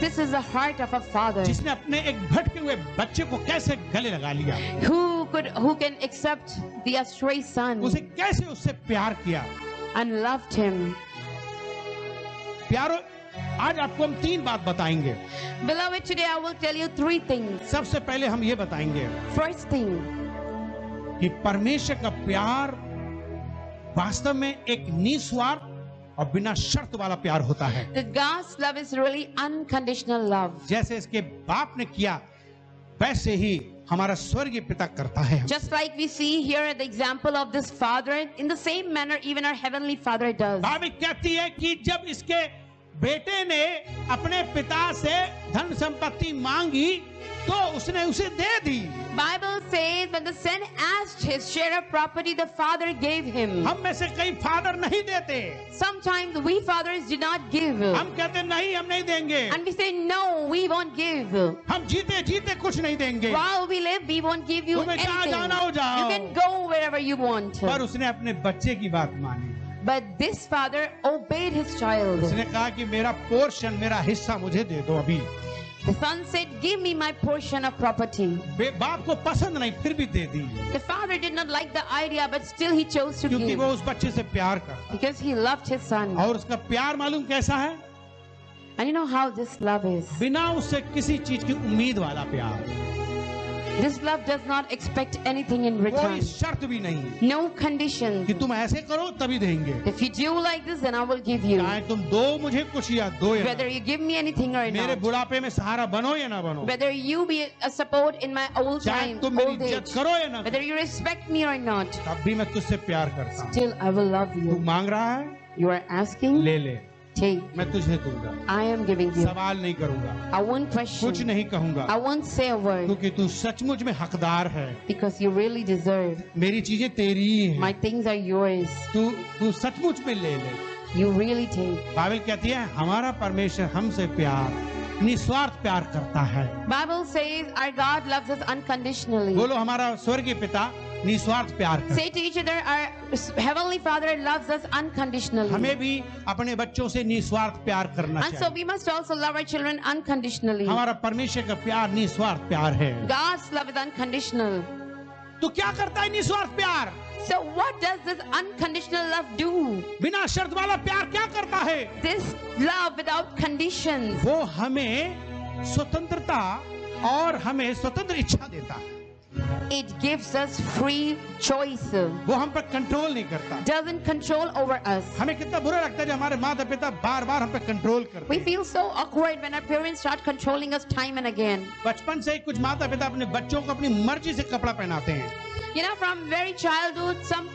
This is the heart of a father जिसने अपने एक भटके हुए बच्चे को कैसे गले लगा लिया, who can accept the astray son उसे कैसे उससे प्यार किया। and loved him. प्यारो, आज आपको हम 3 बात बताएंगे। Beloved, today I will tell you 3 things. सबसे पहले हम ये बताएंगे First thing, कि परमेश्वर का प्यार वास्तव में एक निस्वार्थ और बिना शर्त वाला प्यार होता है, that God's love is really unconditional love. जैसे इसके बाप ने किया वैसे ही हमारा स्वर्गीय पिता करता है। Just like we see here the example of this father, in the same manner even our heavenly father does. Bible कहती है कि जब इसके बेटे ने अपने पिता से धन संपत्ति मांगी तो उसने उसे दे दी। Bible says when the son asked his share of property, the father gave him. हम में से कई फादर नहीं देते, Sometimes we fathers do not give. हम कहते नहीं हम नहीं देंगे, And we say, no, we won't give. हम जीते जीते कुछ नहीं देंगे, While we live, we won't give you तुम्हें जहाँ anything. जाना हो जाओ। You can go wherever you want. पर उसने अपने बच्चे की बात मानी। But this father obeyed his child. उसने कहा कि मेरा पोर्शन, मेरा हिस्सा मुझे दे दो अभी। The son said, give me my portion of property. बाप को पसंद नहीं फिर भी दे दी, The father did not like the idea, but still he chose to क्योंकि give. वो उस बच्चे से प्यार करता। Because he loved his son. और उसका प्यार मालूम कैसा है? And you know how this love is. बिना उससे किसी चीज की उम्मीद वाला प्यार, This love does not expect anything in कोई return. शर्त भी नहीं No conditions. कि तुम ऐसे करो तभी देंगे, If you do like this, then I will give you. चाहे तुम दो मुझे कुछ या दो या Whether you give me anything or मेरे not. बुढ़ापे में सहारा बनो या ना बनो, Whether you be a support in my old चाहे time, तुम मेरी old इज्जत age. करो या ना, Whether you respect me or not. तब भी मैं तुझसे प्यार करता हूँ। Still, I will love तू you. मांग रहा है, You are asking? ले ले, Take. मैं तुझे दूंगा, I am giving you. सवाल नहीं करूंगा, I won't कुछ question. नहीं कहूंगा, I won't say a word. क्योंकि तू सचमुच में हकदार है। Because you really deserve. मेरी चीजें तेरी ही My हैं, things are yours. तू सचमुच में ले ले। You really take. बाइबल कहती है हमारा परमेश्वर हमसे प्यार निस्वार्थ प्यार करता है। Bible says our God loves us unconditionally. बोलो हमारा स्वर्गीय पिता निस्वार्थ प्यार करता Say to each other, our Heavenly Father loves us है। unconditionally. हमें भी अपने बच्चों से निस्वार्थ प्यार करना And so चाहिए। we must also love our children unconditionally. हमारा परमेश्वर का प्यार निस्वार्थ प्यार है। God's love is unconditional. तो क्या करता है निस्वार्थ प्यार? So what does this unconditional love do? बिना शर्त वाला प्यार क्या करता है? This love without conditions. वो हमें स्वतंत्रता और हमें स्वतंत्र इच्छा देता है। It gives us free choice. वो हम पर कंट्रोल नहीं करता। Doesn't control over us. हमें कितना बुरा लगता है जब हमारे माता पिता बार बार हम पे कंट्रोल करते We हैं। feel so awkward when our parents start controlling us time and again. बचपन से ही कुछ माता पिता अपने बच्चों को अपनी मर्जी से कपड़ा पहनाते हैं। You know, from very childhood, some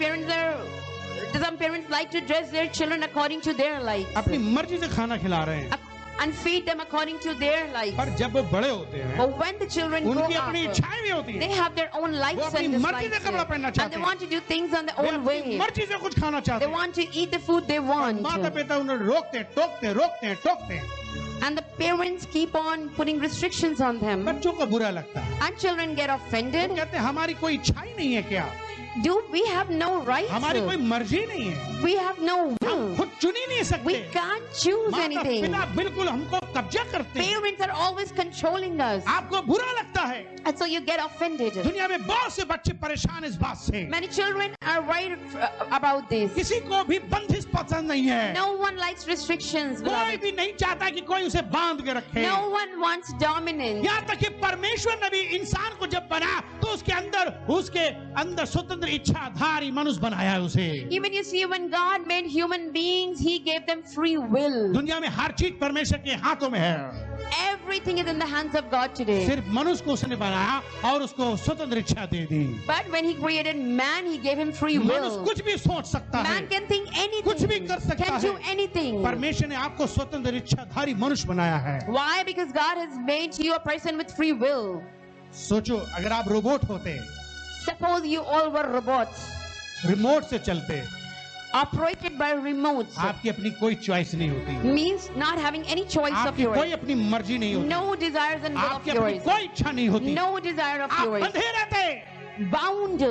parents like to dress their children according to their likes अपनी मर्जी से खाना खिला रहे हैं। and feed them according to their likes. पर जब वो बड़े होते हैं But when the children grow उनकी अपनी up, इच्छाएं भी होती they हैं। have their own वो likes अपनी and मर्जी से dislikes, कपड़ा पहनना and चाहते they हैं। want to do things on their way own अपनी way. मर्जी से कुछ खाना चाहते They हैं। want to eat the food they want. माता पिता उन्हें रोकते हैं, टोकते हैं, रोकते हैं, टोकते हैं। And the parents keep on putting restrictions on them. बच्चों को बुरा लगता है। And children get वो offended. कहते हैं हमारी कोई इच्छा ही नहीं है क्या? Do we have no rights? हमारी कोई मर्जी नहीं है, We have no हम will. खुद चुन ही नहीं सकते। We can't choose माता anything. पिता बिल्कुल हमको कब्जा करते हैं। Parents are always controlling us. आपको बुरा लगता है। And so you get offended. दुनिया में बहुत से बच्चे परेशान इस बात से। Many children are worried about this. किसी को भी बंदिश पसंद नहीं है। No one likes restrictions. कोई beloved. भी नहीं चाहता कि कोई उसे बांध के रखे। No one wants dominance. यहाँ तक कि परमेश्वर ने भी इंसान को जब बनाया तो उसके अंदर स्वतंत्र इच्छाधारी मनुष्य बनाया है उसे। Even you see, when God made human beings, He gave them free will. दुनिया में हर चीज परमेश्वर के हाथों में है। Everything is in the hands of God today. सिर्फ मनुष्य को उसने बनाया और उसको स्वतंत्र इच्छा दे दी। But when He created man, He gave him free मनुष्य will. कुछ भी सोच सकता है, Man can think कुछ भी anything, कर सकता can do है। anything. परमेश्वर ने आपको स्वतंत्र इच्छाधारी मनुष्य बनाया है। Why? Because God has made you a person with free will. सोचो अगर आप रोबोट होते, Suppose you all were robots, remote से चलते, operated by remotes. आपकी अपनी कोई चॉइस नहीं होती, Means not having any choice of आपकी कोई yours. अपनी मर्जी नहीं होती, No desires and will of आपकी अपनी yours. कोई इच्छा नहीं होती, No desire of आप yours. बंधे रहते। Bound.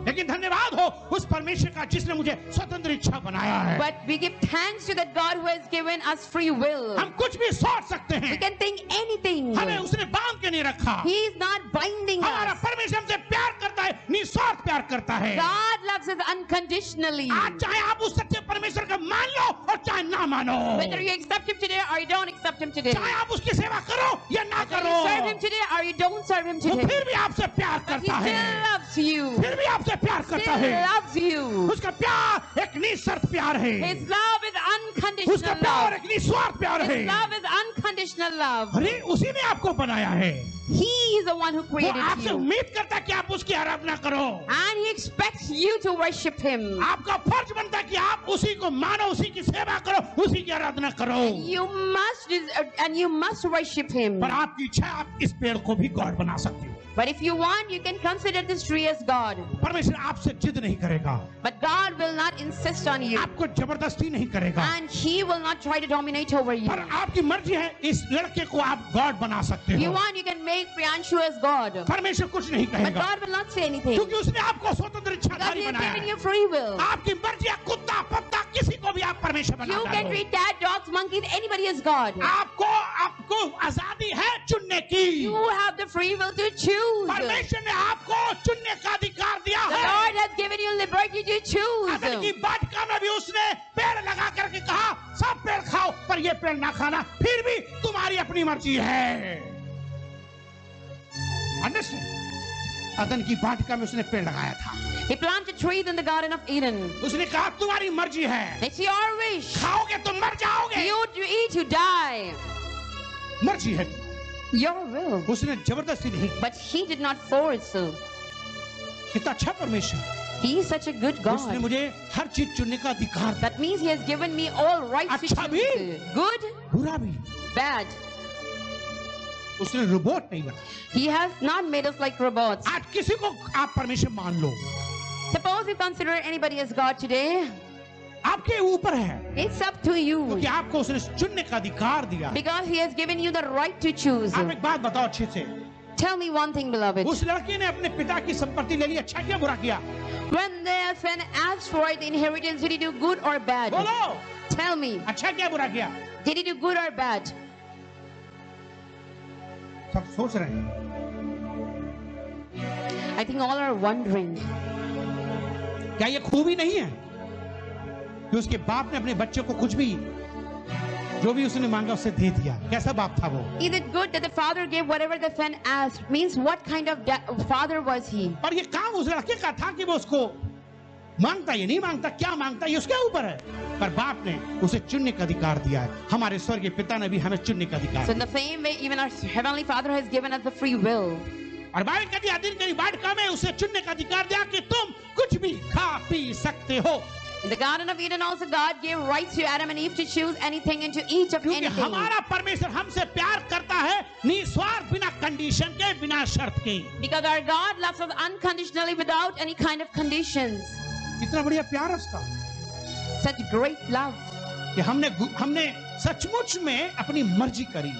लेकिन धन्यवाद हो उस परमेश्वर का जिसने मुझे स्वतंत्र इच्छा बनाया है। But we give thanks to that God who has given us free will. हम कुछ भी सोच सकते We हैं, can think anything. हमें उसने बांध के नहीं रखा। He is not binding हमारा us. परमेश्वर हमसे प्यार करता है, निस्वार्थ प्यार करता है। God loves us unconditionally. आज चाहे आप उस सच्चे परमेश्वर का मान लो और चाहे ना मानो, Whether you accept Him today or you don't accept Him today. चाहे आप उसकी सेवा करो या ना Whether करो, you serve Him today or you don't serve Him वो today. फिर भी आपसे प्यार But He करता है, still loves you. फिर भी आपसे प्यार करता Still है। loves you. उसका प्यार एक निस्वार्थ प्यार है, His love is उसका unconditional प्यार love. एक निस्वार्थ प्यार है। His love is unconditional love. अरे उसी ने आपको बनाया है, He is the one who वो created आपसे you. उम्मीद करता है कि आप उसकी आराधना करो। And he expects you to worship him. आपका फर्ज बनता है कि आप उसी को मानो, उसी की सेवा करो, उसी की आराधना करो। You must worship him. पर आपकी इच्छा है, आप इस पेड़ को भी गॉड बना सकते हो। But if you want, you can consider this tree as God. परमेश्वर आपसे जिद नहीं करेगा, But God will not insist on you. आपको जबरदस्ती नहीं करेगा, And he will not try to dominate over you. पर आपकी मर्जी है इस लड़के को आप गॉड बना सकते If you हो। want, you can make Priyanshu as God. परमेश्वर कुछ नहीं But कहेगा, God will not say anything. क्योंकि उसने आपको स्वतंत्र Because इच्छाधारी he has बनाया given है। you free will. आपकी मर्जी है, कुत्ता पत्ता किसी को भी आप परमेश्वर बना You can दो। treat cat, dogs, monkeys, anybody as God. आपको आजादी है चुनने की। You have the free will to choose. परमेश्वर ने आपको चुनने का अधिकार दिया The है। Lord has given you liberty to अदन की choose. वाटिका में भी उसने पेड़ लगा करके कहा सब पेड़ खाओ पर ये पेड़ ना खाना, फिर भी तुम्हारी अपनी मर्जी है। अंडरस्टैंड? अदन की वाटिका में उसने पेड़ लगाया था, He planted trees in the Garden of Eden. उसने कहा तुम्हारी मर्जी है, It's your wish. खाओगे तो मर जाओगे, You eat, you die. मर्जी है। Your will. उसने जबरदस्ती नहीं की। But he did not force. कितना अच्छा परमेश्वर, He is such a good उसने God. मुझे हर चीज चुनने का अधिकार दिया, That means he has given me all rights to अच्छा भी, choose. Good, बुरा भी। bad. उसने रोबोट नहीं बना। He has not made us like robots. आज किसी को आप परमेश्वर मान लो, Suppose you consider anybody as God today. आपके ऊपर है, It's up to you. क्योंकि आपको उसने चुनने का अधिकार दिया। Because he has given you the right to choose. आप एक बात बताओ अच्छे से, Tell me one thing, beloved. उस लड़के ने अपने पिता की संपत्ति ले ली, अच्छा किया बुरा किया? When the son asked for the inheritance, did he do good or bad? बोलो, Tell me, अच्छा किया बुरा किया? did he do good or bad? सब सोच रहे हैं। I think all are wondering. क्या ये खूबी नहीं है कि उसके बाप ने अपने बच्चे को कुछ भी, जो भी उसने मांगा उससे दे दिया? कैसा बाप था वो? Is it good that the father gave whatever the son asked? Means what kind of father was he? पर ये काम उस लड़के का था कि वो उसको मांगता या नहीं मांगता, क्या मांगता ये उसके ऊपर है, पर बाप ने उसे चुनने का अधिकार दिया है। हमारे स्वर्गीय पिता ने भी हमें चुनने का अधिकार So in दिया। the same way, even our heavenly Father has given us the free will. और बाइबल कहती है अदन की वाटिका में उसे चुनने का अधिकार दिया कि तुम कुछ भी खा पी सकते हो, In the Garden of Eden also God gave rights to Adam and Eve to choose anything and to eat of क्योंकि anything. हमारा परमेश्वर हमसे प्यार करता है निस्वार्थ, बिना कंडीशन के, बिना शर्त के। Because our God loves us unconditionally without any kind of conditions. कितना बढ़िया प्यार है उसका Such great love कि हमने सचमुच में अपनी मर्जी करी,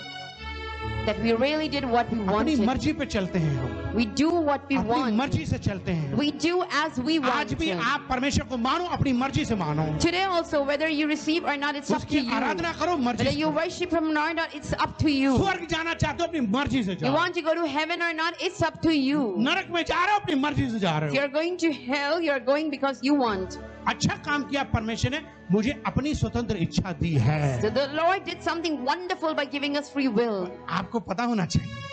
that we really did what we अपनी wanted. मर्जी पे चलते हैं हम, We do what we अपनी want. मर्जी से चलते हैं। We do as we आज want. भी आप परमेश्वर को मानो, अपनी मर्जी से मानो, Today also, whether you receive or not, it's up to उसकी you. आराधना करो मर्जी Whether से। you worship Him or not, it's up to you. स्वर्ग जाना चाहते हो अपनी मर्जी से You जाओ, want to go to heaven or not, it's up to you. नरक में जा रहे हो अपनी मर्जी से जा If रहे हो। you're going to hell, you're going because you want. अच्छा काम किया परमेश्वर ने, मुझे अपनी स्वतंत्र इच्छा दी है। So the Lord did something wonderful by giving us free will. आपको पता होना चाहिए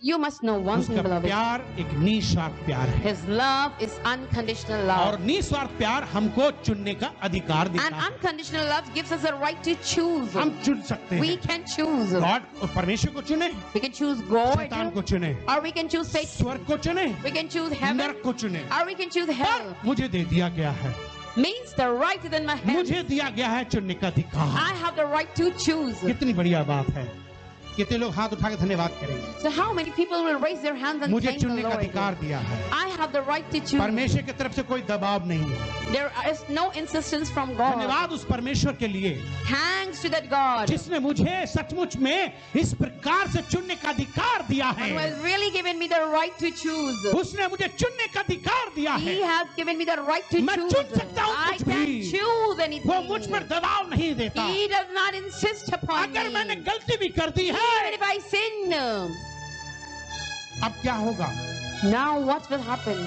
You must know one thing, उसका beloved. प्यार एक निस्वार्थ प्यार है, His love is unconditional और love. निस्वार्थ प्यार हमको चुनने का अधिकार And देता है। unconditional love gives us a right to choose. हम चुन सकते We हैं, can choose. गॉड और परमेश्वर को चुने, We can choose God, शैतान को चुने, or we can choose Satan. स्वर्ग को चुने, We can choose heaven, नरक को चुने, or we can choose hell. पर मुझे दे दिया गया है, Means the right is in my hand. मुझे दिया गया है चुनने का अधिकार। I have the right to choose. कितनी बढ़िया बात है। कितने लोग हाथ उठा के धन्यवाद करेंगे, So how many people will raise their hands and मुझे thank the चुनने का Lord? अधिकार दिया है। I have the right to choose. परमेश्वर की तरफ से कोई दबाव नहीं है। There is no insistence from God. धन्यवाद उस परमेश्वर के लिए Thanks to that God जिसने मुझे सचमुच में इस प्रकार से चुनने का अधिकार दिया है। who has really given me the right to choose. उसने मुझे चुनने का अधिकार दिया है। He has given me the right to मैं choose. चुन सकता हूँ I कुछ can भी। choose वो anything. मुझ पर दबाव नहीं देता। He does not insist upon अगर मैंने me. गलती भी कर दी Even है, if I sin, अब क्या होगा? now what will happen?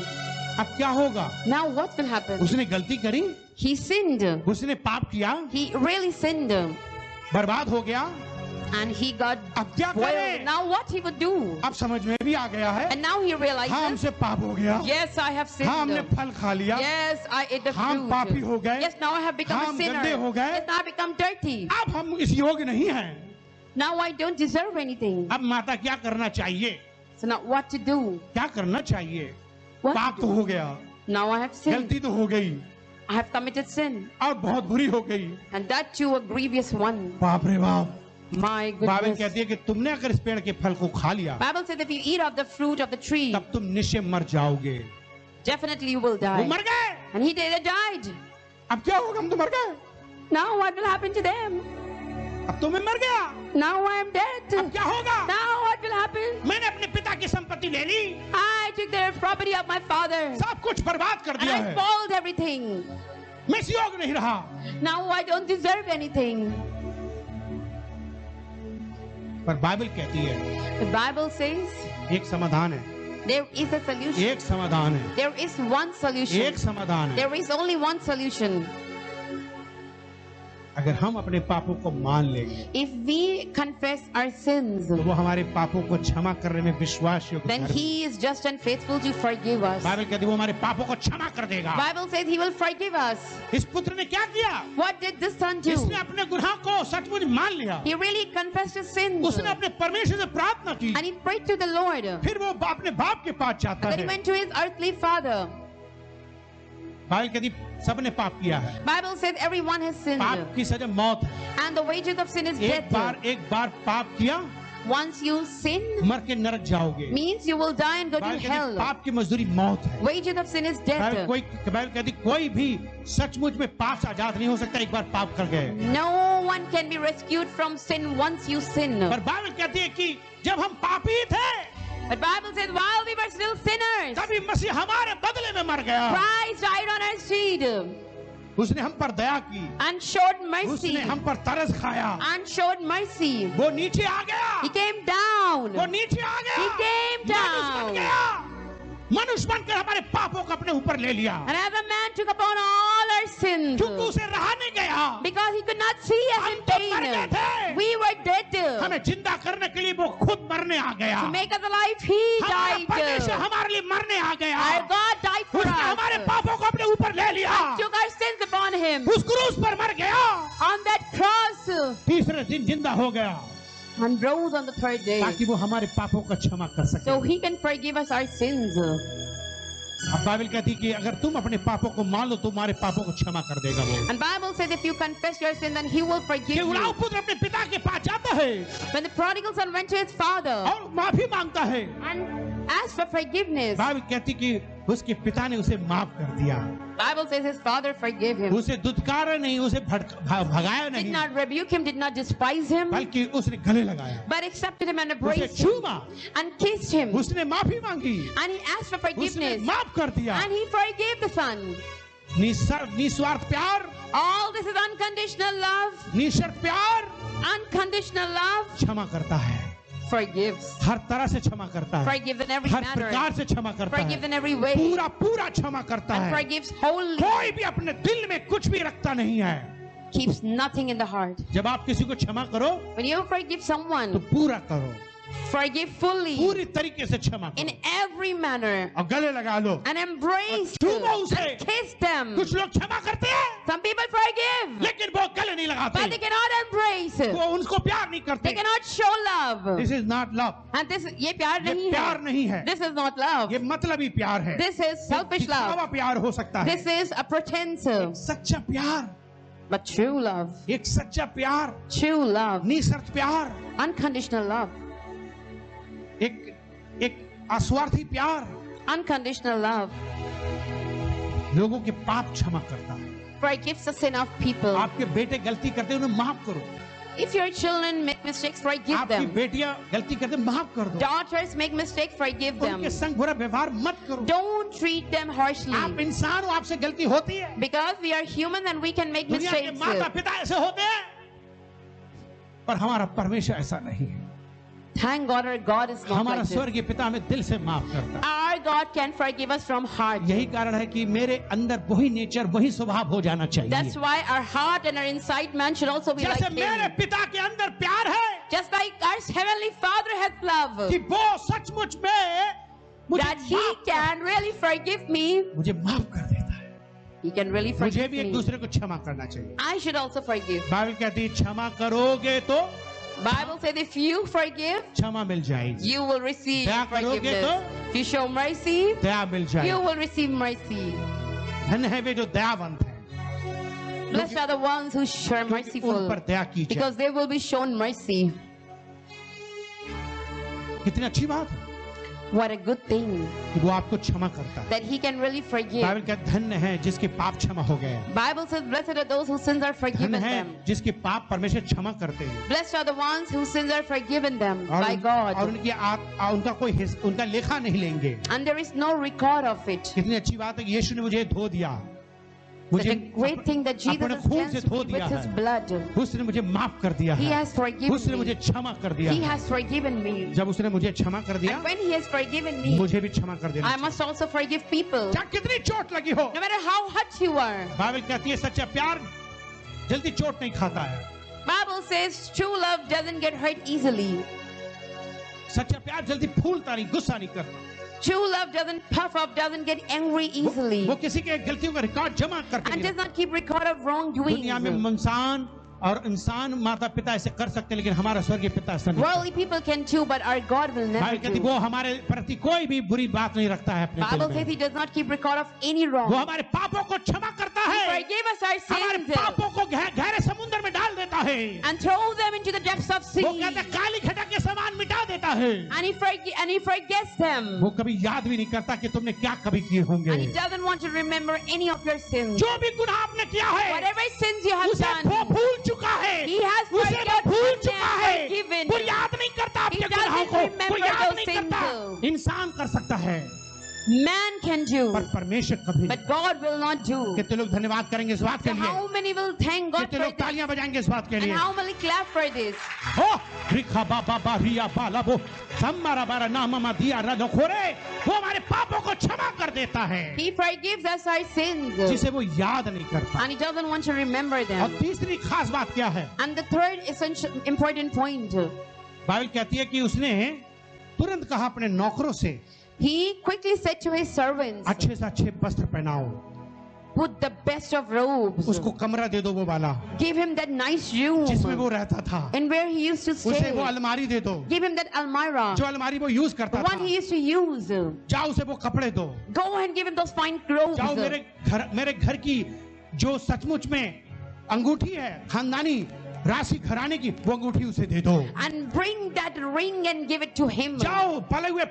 अब क्या होगा? Now what will happen? उसने गलती करी, He sinned. उसने पाप किया, He really sinned. बर्बाद हो गया। And he got अब क्या spoiled. करे? Now what he would do? अब समझ में भी आ गया है, And now he हाँ realizes, हमसे पाप हो गया, yes, I have sinned. हाँ हमने फल खा लिया, Yes, I ate the हम पापी हो fruit. गए, Yes, now I have become हम a sinner. गंदे हो गए। Yes, now I become dirty. अब हम इस योग्य नहीं हैं। Now I don't deserve anything. अब माता क्या करना चाहिए? So now what to do? क्या करना चाहिए? What पाप to तो do? हो गया, Now I have sinned. गलती तो हो गई I have committed sin. और बहुत बुरी हो गई। And that too a grievous one. बाप रे बाप। My Bible goodness. कहती है कि तुमने अगर इस पेड़ के फल को खा लिया Bible says if you eat of the fruit of the tree, तब तुम निश्चय मर जाओगे। definitely you will वो die. मर गए। And he died. अब क्या होगा? हम तो मर गए। Now what will happen to them? अब तो मैं मर गया। Now I am dead. अब क्या होगा? Now what will happen? मैंने अपने पिता की संपत्ति ले ली, I took the property of my father सब कुछ बर्बाद कर and दिया I है, spoiled everything. मैं इस योग नहीं रहा। Now I don't deserve anything. पर बाइबल कहती है The Bible says एक समाधान है, there is a solution. एक समाधान है, There is one solution. एक समाधान है। There is only one solution. अगर हम अपने पापों को मान लेंगे If we confess our sins, तो वो हमारे पापों को क्षमा करने में विश्वास योग्य then धर्मी है। He is just and faithful to forgive us. Bible कहती है वो हमारे पापों को क्षमा कर देगा। Bible says He will forgive us. इस पुत्र ने क्या किया? What did this son do? इसने अपने गुनाह को सचमुच मान लिया, He really confessed his sins. उसने अपने परमेश्वर से प्रार्थना की, And he prayed to the Lord. फिर वो अपने बाप के पास जाता Then he है। went to his earthly father. Bible कहती सबने पाप किया है, Bible says everyone has sinned. पाप की सजा मौत है। And the wages of sin is एक death. बार पाप किया, Once you sin, मर के नरक जाओगे। means you will die and go to Bible कहती hell. पाप की मजदूरी मौत है। Wages of sin is death. Bible कहती कोई भी सचमुच में पाप से आजाद नहीं हो सकता एक बार पाप कर गए। No one can be rescued from sin once you sin. पर बाइबल कहती है कि जब हम पापी थे But Bible says while we were still sinners, तभी मसीह हमारे बदले में मर गया। Christ died on our seed उसने हम पर दया की, and showed mercy. उसने हम पर तरस खाया, And showed mercy. वो नीचे आ गया, He came down. वो नीचे आ गया, He came मनुष्य बन down. गया, मनुष्य बनकर हमारे पापों को अपने ऊपर ले लिया, And as a man took upon all our sins, क्योंकि उसे रहा नहीं गया। because he could not see us हम in तो मर गए pain. थे, We were dead. हमें जिंदा करने के लिए वो खुद मरने आ गया। To make us alive, He हमारा died. परमेश्वर हमारे लिए मरने आ गया, Our God died for उसने हमारे us. पापों को अपने ऊपर ले लिया, Took our sins upon Him. उस क्रूस पर मर गया, On that cross. तीसरे दिन जिंदा हो गया, And rose on the third day. ताकि वो हमारे पापों का क्षमा कर सके। So He can forgive us our sins. अब बाइबल कहती है कि अगर तुम अपने पापों को मान लो तुम्हारे पापों को क्षमा कर देगा वो। And Bible says if you confess your sin, then He will forgive कि उड़ाऊ you. पुत्र अपने पिता के पास जाता है When the prodigal son went to his father और माफी मांगता है, and asked for forgiveness, Bible कहती कि उसके पिता ने उसे माफ कर दिया, Bible says his father forgave him. उसे दुत्कारा नहीं, उसे भगाया Did नहीं, not rebuke him, did not despise him, बल्कि उसने गले लगाया, but accepted him and उसे embraced him छूमा, and kissed him. उसने माफी मांगी, And he asked for उसने forgiveness माफ कर दिया। and he forgave the son. निस्वार्थ प्यार, All this is unconditional love. निशर्त प्यार Unconditional love क्षमा करता है, forgives. हर तरह से क्षमा करता है, Forgives in every her manner. प्रकार से क्षमा करता Forgives है, in every way. पूरा पूरा क्षमा करता And है। forgives wholly. कोई भी अपने दिल में कुछ भी रखता नहीं है। Keeps nothing in the heart. जब आप किसी को क्षमा करो When you forgive तो someone, पूरा करो, forgive fully पूरी तरीके से क्षमा in करो every manner और गले लगा लो। and embrace छूमो them उसे। and kiss them. कुछ लोग क्षमा करते हैं Some people forgive, लेकिन वो गले नहीं but they लगाते, cannot embrace. वो उनको प्यार नहीं They करते। cannot show love. This is not love, And this, ये प्यार ये नहीं प्यार है. नहीं है, This is not love. ये मतलबी प्यार है, This is selfish love. दिखावा प्यार हो सकता है। This is a pretense. सच्चा प्यार, But true love, एक सच्चा प्यार, true love, निस्वार्थ प्यार, unconditional love, एक अस्वार्थी प्यार unconditional love लोगों के पाप क्षमा करता है। forgives the sin of people. आपके बेटे गलती करते हैं उन्हें माफ करो, If your children make mistakes, forgive आपकी them. बेटियां गलती करते हैं माफ कर दो, Daughters make mistakes, forgive them. उनके संग बुरा व्यवहार मत करो। Don't treat them आप harshly. इंसान हो, आपसे गलती होती है, Because we are human and we can make दुनिया के mistakes. माता पिता ऐसे होते हैं, पर हमारा परमेश्वर ऐसा नहीं है। Thank God our God is not हमारा like this. स्वर्गीय पिता हमें दिल से माफ करता है। Our God can forgive us from heart. यही कारण है कि मेरे अंदर वही नेचर, वही स्वभाव हो जाना That's चाहिए। why our heart and our inside man should also be like जैसे मेरे Him. पिता के अंदर प्यार है Just like our Heavenly Father has love. कि वो सचमुच में मुझे That He माफ can really forgive me. मुझे माफ कर देता है। He can really मुझे forgive भी एक me. दूसरे को क्षमा करना चाहिए। I should also forgive. Bible कहती है क्षमा करोगे तो Bible says if you forgive, क्षमा मिल जाएगी। you will receive दया करोगे forgiveness. If you show mercy, Daya mill you जाएगी। will receive mercy. धन्य है वे जो दयावंत हैं, Blessed are the ones who are उन merciful, पर दया की जाए। because they will be shown mercy. कितनी अच्छी बात है What a good thing कि वो आपको क्षमा करता है। that He can really forgive. Bible का धन्य है जिसके पाप क्षमा हो गए। Bible says, blessed are those whose sins are forgiven धन्य है them. जिसके पाप परमेश्वर क्षमा करते हैं। Blessed are the ones whose sins are forgiven them और by और God. उनकी उनका कोई उनका लेखा नहीं लेंगे। And there is no record of it. कितनी अच्छी बात है कि यीशु ने मुझे धो दिया, It's a great thing that Jesus अपने has खून से cleansed धो me दिया with His है। blood. उसने मुझे माफ कर दिया He है, has forgiven उसने मुझे me. क्षमा कर दिया He है। has forgiven me. जब उसने मुझे क्षमा कर दिया, And when He has forgiven me, मुझे भी क्षमा कर देना I चाहिए। must also forgive people. चाहे कितनी चोट लगी हो, No matter how hurt you are. Bible कहती है सच्चा प्यार जल्दी चोट नहीं खाता है। Bible says true love doesn't get hurt easily. सच्चा प्यार जल्दी फूलता नहीं, गुस्सा नहीं करता। True love doesn't puff up, doesn't get angry easily. वो किसी के गलतियों का रिकॉर्ड जमा करके And नहीं does not keep record of wrongdoings. दुनिया में इंसान और इंसान माता पिता ऐसे कर सकते हैं, लेकिन हमारा स्वर्गीय पिता ऐसा नहीं Worldly people can too, but our God will never Bible कहती do. वो हमारे प्रति कोई भी बुरी बात नहीं रखता है अपने Bible दिल says में। He does not keep record of any वो wrong. हमारे पापों को क्षमा करता He है, forgave us our हमारे sins पापों को गहरे समुद्र में डाल देता है। and throw them into the depths of वो sea. कहता है काली घटा के समान मिटा देता है। And He forgets them. वो कभी याद भी नहीं करता कि तुमने क्या कभी किए होंगे। And He doesn't want to remember any of your sins. जो भी गुनाह आपने किया है, Whatever sins you have उसे वो done, भूल चुका है, He has उसे वो forgiven भूल चुका and है। forgiven. वो याद नहीं करता He अपने doesn't गुनाहों को, वो remember याद those नहीं sins. करता। इंसान कर सकता है, Man can do, पर परमेश्वर कभी। but God will not do. कितने लोग धन्यवाद करेंगे इस बात के So लिए? how many will thank God कितने for लोग this? तालियां बजाएंगे इस बात के And लिए? how many clap for this? हो रिखा बाबा बारिया बाला वो सम्मारा बारा नामा दिया रदो खोरे, वो हमारे पापों को क्षमा कर देता है, He forgives us our sins. जिसे वो याद नहीं करता। And He doesn't want to remember और them. तीसरी खास बात क्या है? And the third essential important point, Bible कहती है कि उसने तुरंत कहा अपने नौकरों से He quickly said to His servants, अच्छे से अच्छे वस्त्र पहनाओ, put the best of robes, उसको कमरा दे दो वो वाला give him that nice room जिसमें वो रहता था, and where he used to उसे वो stay, अलमारी दे दो, give him that almirah, जो अलमारी वो यूज the करता one था। he used to use. जाओ उसे वो कपड़े दो, Go and give him those fine clothes. जाओ मेरे घर की जो सचमुच में अंगूठी है खानदानी राशि घराने की, वो अंगूठी उसे दे दो। And bring that ring and give it to him. जाओ पले हुए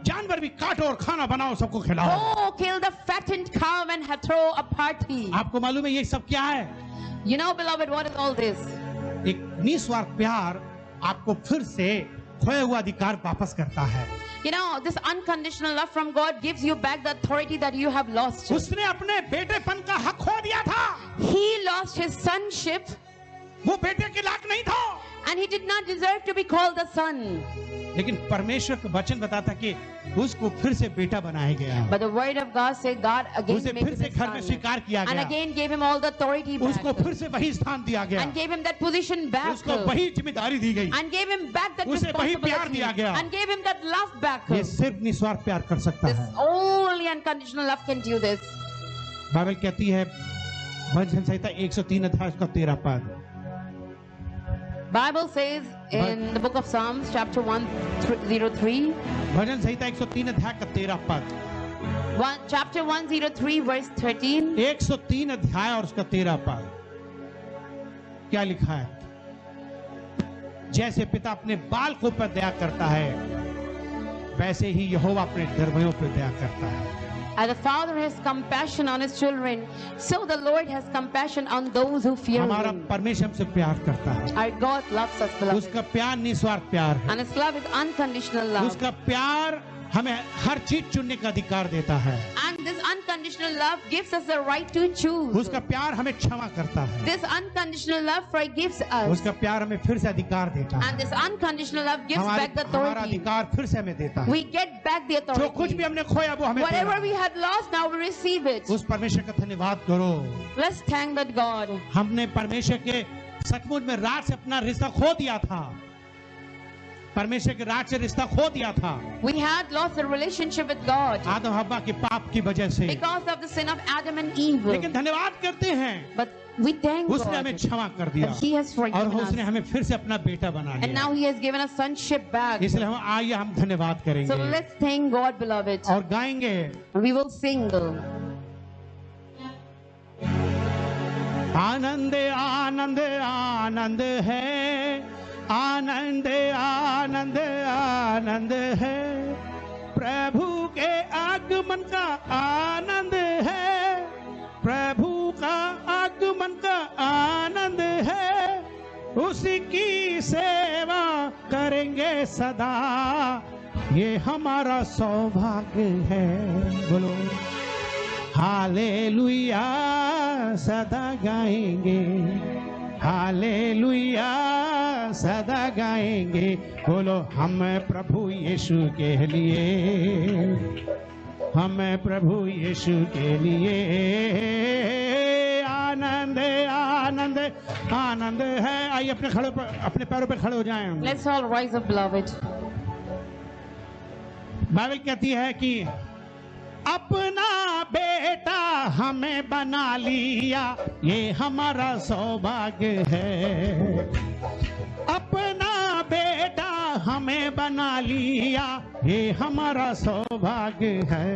जानवर भी काटो और खाना बनाओ, सबको खिलाओ। Go kill the fattened cow and throw a party. आपको मालूम है ये सब क्या है? You know, beloved, what is all this? एक निस्वार्थ प्यार आपको फिर से खोया हुआ अधिकार वापस करता है। You know, this unconditional love from God gives you back the authority that you have lost. उसने अपने बेटेपन का हक खो दिया था, He lost his sonship वो बेटे के लायक नहीं था, and he did not deserve to be called the son. लेकिन परमेश्वर का वचन बताता कि उसको फिर से बेटा बनाया गया, But the word of God said God again उसे made फिर him से his घर में son स्वीकार किया and गया, again gave him all the authority back उसको फिर से वही स्थान दिया गया, and gave him that position back उसको वही जिम्मेदारी दी गई। and gave him back that उसे वही प्यार responsibility दिया गया। and gave him that love back. ये This सिर्फ निस्वार्थ प्यार कर सकता है। only unconditional love can do this. Bible कहती है भजन संहिता 103 अध्याय का 13 पद, Bible says in the book of Psalms chapter 103, भजन संहिता 103 अध्याय का 13 पद, chapter 103 verse 13. 103 अध्याय और उसका 13 पद क्या लिखा है? जैसे पिता अपने बालकों पर दया करता है, वैसे ही यहोवा अपने निर्भयों पर दया करता है। As the Father has compassion on His children, so the Lord has compassion on those who fear हमारा Him. परमेश्वर हमसे प्यार करता है, Our God loves us, beloved. उसका प्यार निस्वार्थ प्यार है, And His love is unconditional love. उसका प्यार हमें हर चीज चुनने का अधिकार देता है, And this unconditional love gives us the right to choose. उसका प्यार हमें क्षमा करता है, This unconditional love forgives us. उसका प्यार हमें फिर से अधिकार देता है, And this unconditional love gives back the हमारा authority. अधिकार फिर से हमें देता है। We get back the जो कुछ भी authority. हमने खोया वो हमें दे रहा Whatever we had lost, now we receive it. है। उस परमेश्वर का धन्यवाद करो। Let's thank that God. हमने परमेश्वर के सचमुच में रात से अपना रिश्ता खो दिया था, परमेश्वर के राज से रिश्ता खो दिया था We had lost the relationship with God आदम हव्वा के पाप की वजह से, because of the sin of Adam and Eve. लेकिन धन्यवाद करते हैं But we thank उसने God हमें क्षमा कर दिया that He has और forgiven उसने us. हमें फिर से अपना बेटा बना And लिया। now He has given us sonship back. इसलिए हम आइए हम धन्यवाद So करेंगे let's thank God, beloved. और गाएंगे। We will sing. Anand Anand Anand है, आनंद आनंद आनंद है, प्रभु के आगमन का आनंद है, प्रभु का आगमन का आनंद है, उसकी सेवा करेंगे सदा, ये हमारा सौभाग्य है। बोलो हालेलुया सदा गाएंगे, हालेलुया सदा गाएंगे। बोलो हम प्रभु यीशु के लिए, हम प्रभु यीशु के लिए आनंद आनंद आनंद है। आइए अपने पैरों पर खड़े हो जाएं। Let's all rise up, beloved. Bible कहती है कि अपना बेटा हमें बना लिया, ये हमारा सौभाग्य है। अपना बेटा हमें बना लिया, ये हमारा सौभाग्य है।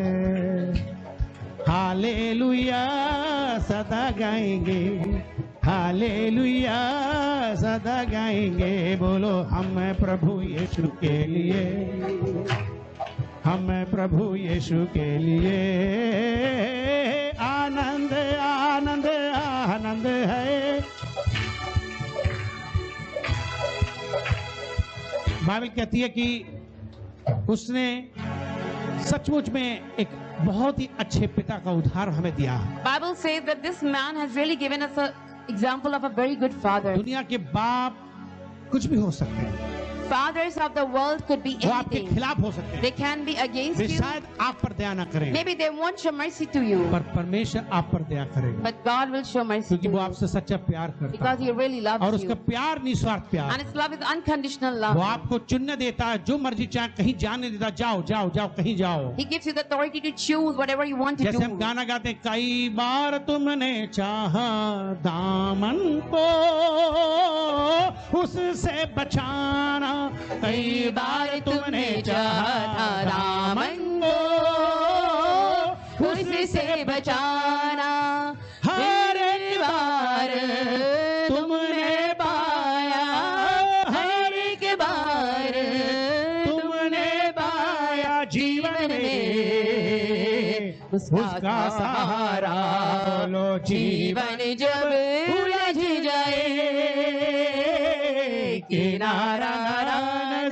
हालेलुया सदा गाएंगे, हालेलुया सदा गाएंगे। बोलो हम प्रभु यीशु के लिए, हम प्रभु यीशु के लिए आनंद आनंद आनंद है। बाइबल कहती है कि उसने सचमुच में एक बहुत ही अच्छे पिता का उदाहरण हमें दिया। Bible says that this man has really given us an example of a very good father. दुनिया के बाप कुछ भी हो सकते हैं, Fathers of the world could be वो आपके anything. खिलाफ हो सकते हैं, They can be against way you. शायद आप पर दया ना करें, Maybe they won't show mercy to you. पर परमेश्वर आप पर दया करेगा, But God will show mercy क्योंकि to वो you. आपसे सच्चा प्यार करता Because है He really और loves उसका you. प्यार निस्वार्थ प्यार। And His love is unconditional वो love. आपको चुनने देता है, जो मर्जी चाहे कहीं जाने देता, जाओ जाओ जाओ कहीं जाओ। He gives you the authority to choose whatever you want to जैसे हम do. गाना गाते हैं, कई बार तुमने चाहा दामन को उससे बचाना, कई बार तुमने चाहा दामन को उससे बचाना, हर एक बार तुमने पाया, हर एक बार तुमने पाया जीवन में उसका सहारा। लो जीवन जब उलझ जाए, किनारा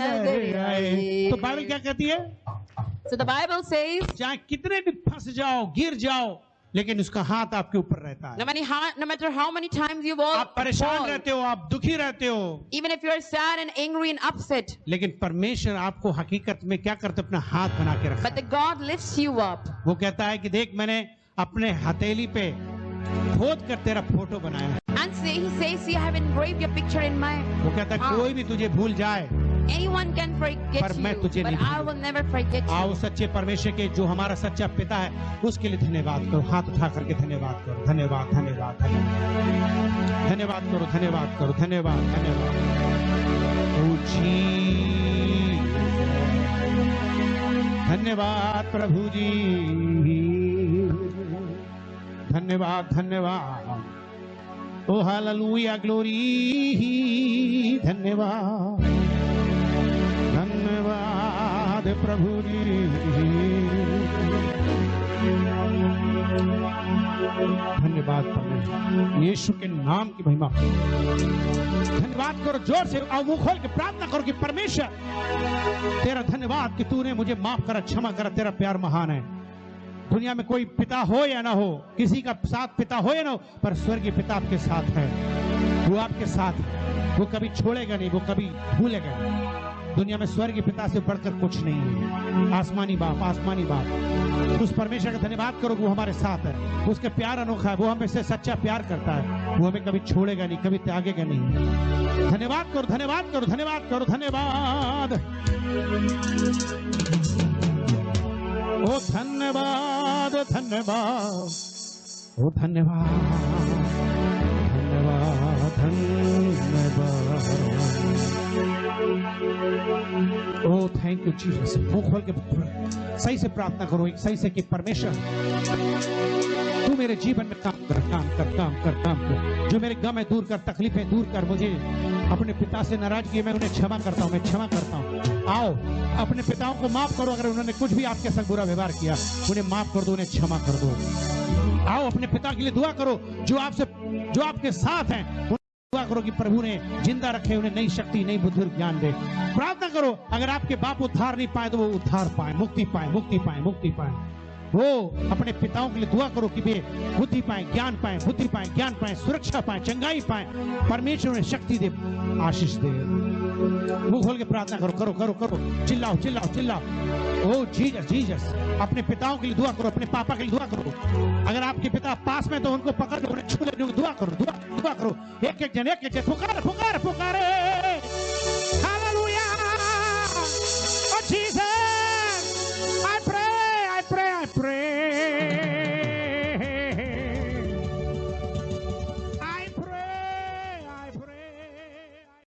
नजर आए। तो बाइबल क्या कहती है? So the Bible says, चाहे कितने भी फंस जाओ, गिर जाओ, लेकिन उसका हाथ आपके ऊपर रहता है। no matter how many times you fall, आप परेशान रहते हो, आप दुखी रहते हो, even if you are sad and angry and upset, लेकिन परमेश्वर आपको हकीकत में क्या करते, अपना हाथ बना के रखता but the God lifts you up. है। वो कहता है कि देख मैंने अपने हथेली पे खोद कर तेरा फोटो बनाया है। And He says, see, I have engraved your picture in my वो कहता है कोई भी तुझे भूल जाए, Anyone can forget पर मैं you, तुझे but नहीं I will never forget you. आओ सच्चे परमेश्वर के, जो हमारा सच्चा पिता है, उसके लिए धन्यवाद करो। हाथ उठा करके धन्यवाद करो, धन्यवाद धन्यवाद धन्यवाद धन्यवाद करो, धन्यवाद करो, धन्यवाद धन्यवाद। ओ जी धन्यवाद प्रभु जी, धन्यवाद धन्यवाद। ओ हालेलुया ग्लोरी, धन्यवाद धन्यवाद प्रभु जी। धन्यवाद परमेश्वर, यीशु के नाम की महिमा। धन्यवाद करो जोर से, और मुंह खोल के प्रार्थना करो कि परमेश्वर तेरा धन्यवाद कि तूने मुझे माफ करा, क्षमा करा, तेरा प्यार महान है। दुनिया में कोई पिता हो या ना हो, किसी का साथ पिता हो या ना हो, पर स्वर्गीय पिता आपके साथ है। वो आपके साथ है, वो कभी छोड़ेगा नहीं, वो कभी भूलेगा नहीं। दुनिया में स्वर्गीय पिता से बढ़कर कुछ नहीं है। आसमानी बाप, आसमानी बाप। उस परमेश्वर का धन्यवाद करो, वो हमारे साथ है, उसके प्यार अनोखा है, वो हमें से सच्चा प्यार करता है, वो हमें कभी छोड़ेगा नहीं, कभी त्यागेगा नहीं। धन्यवाद करो, धन्यवाद करो, धन्यवाद करो, धन्यवाद। ओ धन्यवाद, धन्यवाद, ओ धन्यवाद, धन्यवाद, धन्यवाद। ओ थैंक यू जीसस। मुंह खोल के सही से प्रार्थना करो, एक सही से कि परमेश्वर तू मेरे जीवन में काम कर, काम कर, काम कर, काम कर। जो मेरे गम है दूर कर, तकलीफें दूर कर। मुझे अपने पिता से नाराजगी, मैं उन्हें क्षमा करता हूँ, मैं क्षमा करता हूँ। आओ अपने पिताओं को माफ करो, अगर उन्होंने कुछ भी आपके संग बुरा व्यवहार किया उन्हें माफ कर दो, उन्हें क्षमा कर दो। आओ अपने पिता के लिए दुआ करो जो आपके साथ हैं, दुआ करो कि प्रभु ने जिंदा रखे, उन्हें नई शक्ति, नई बुद्धि और ज्ञान दे। प्रार्थना करो अगर आपके बाप उद्धार नहीं पाए तो वो उद्धार पाए, मुक्ति पाए, मुक्ति पाए, मुक्ति पाए। वो अपने पिताओं के लिए दुआ करो कि वे बुद्धि पाए, ज्ञान पाए, बुद्धि पाए, ज्ञान पाए, सुरक्षा पाए, चंगाई पाए, परमेश्वर उन्हें शक्ति दे, आशीष दे। मुंह खोल के प्रार्थना करो, करो करो करो, चिल्लाओ चिल्लाओ चिल्लाओ। ओ जीसस, जीसस। अपने पिताओं के लिए दुआ करो, अपने पापा के लिए दुआ करो। अगर आपके पिता पास में तो उनको पकड़ लो, उन्हें छू ले, दुआ करो, दुआ करो। एक एक जन पुकारे पुकारे पुकारे।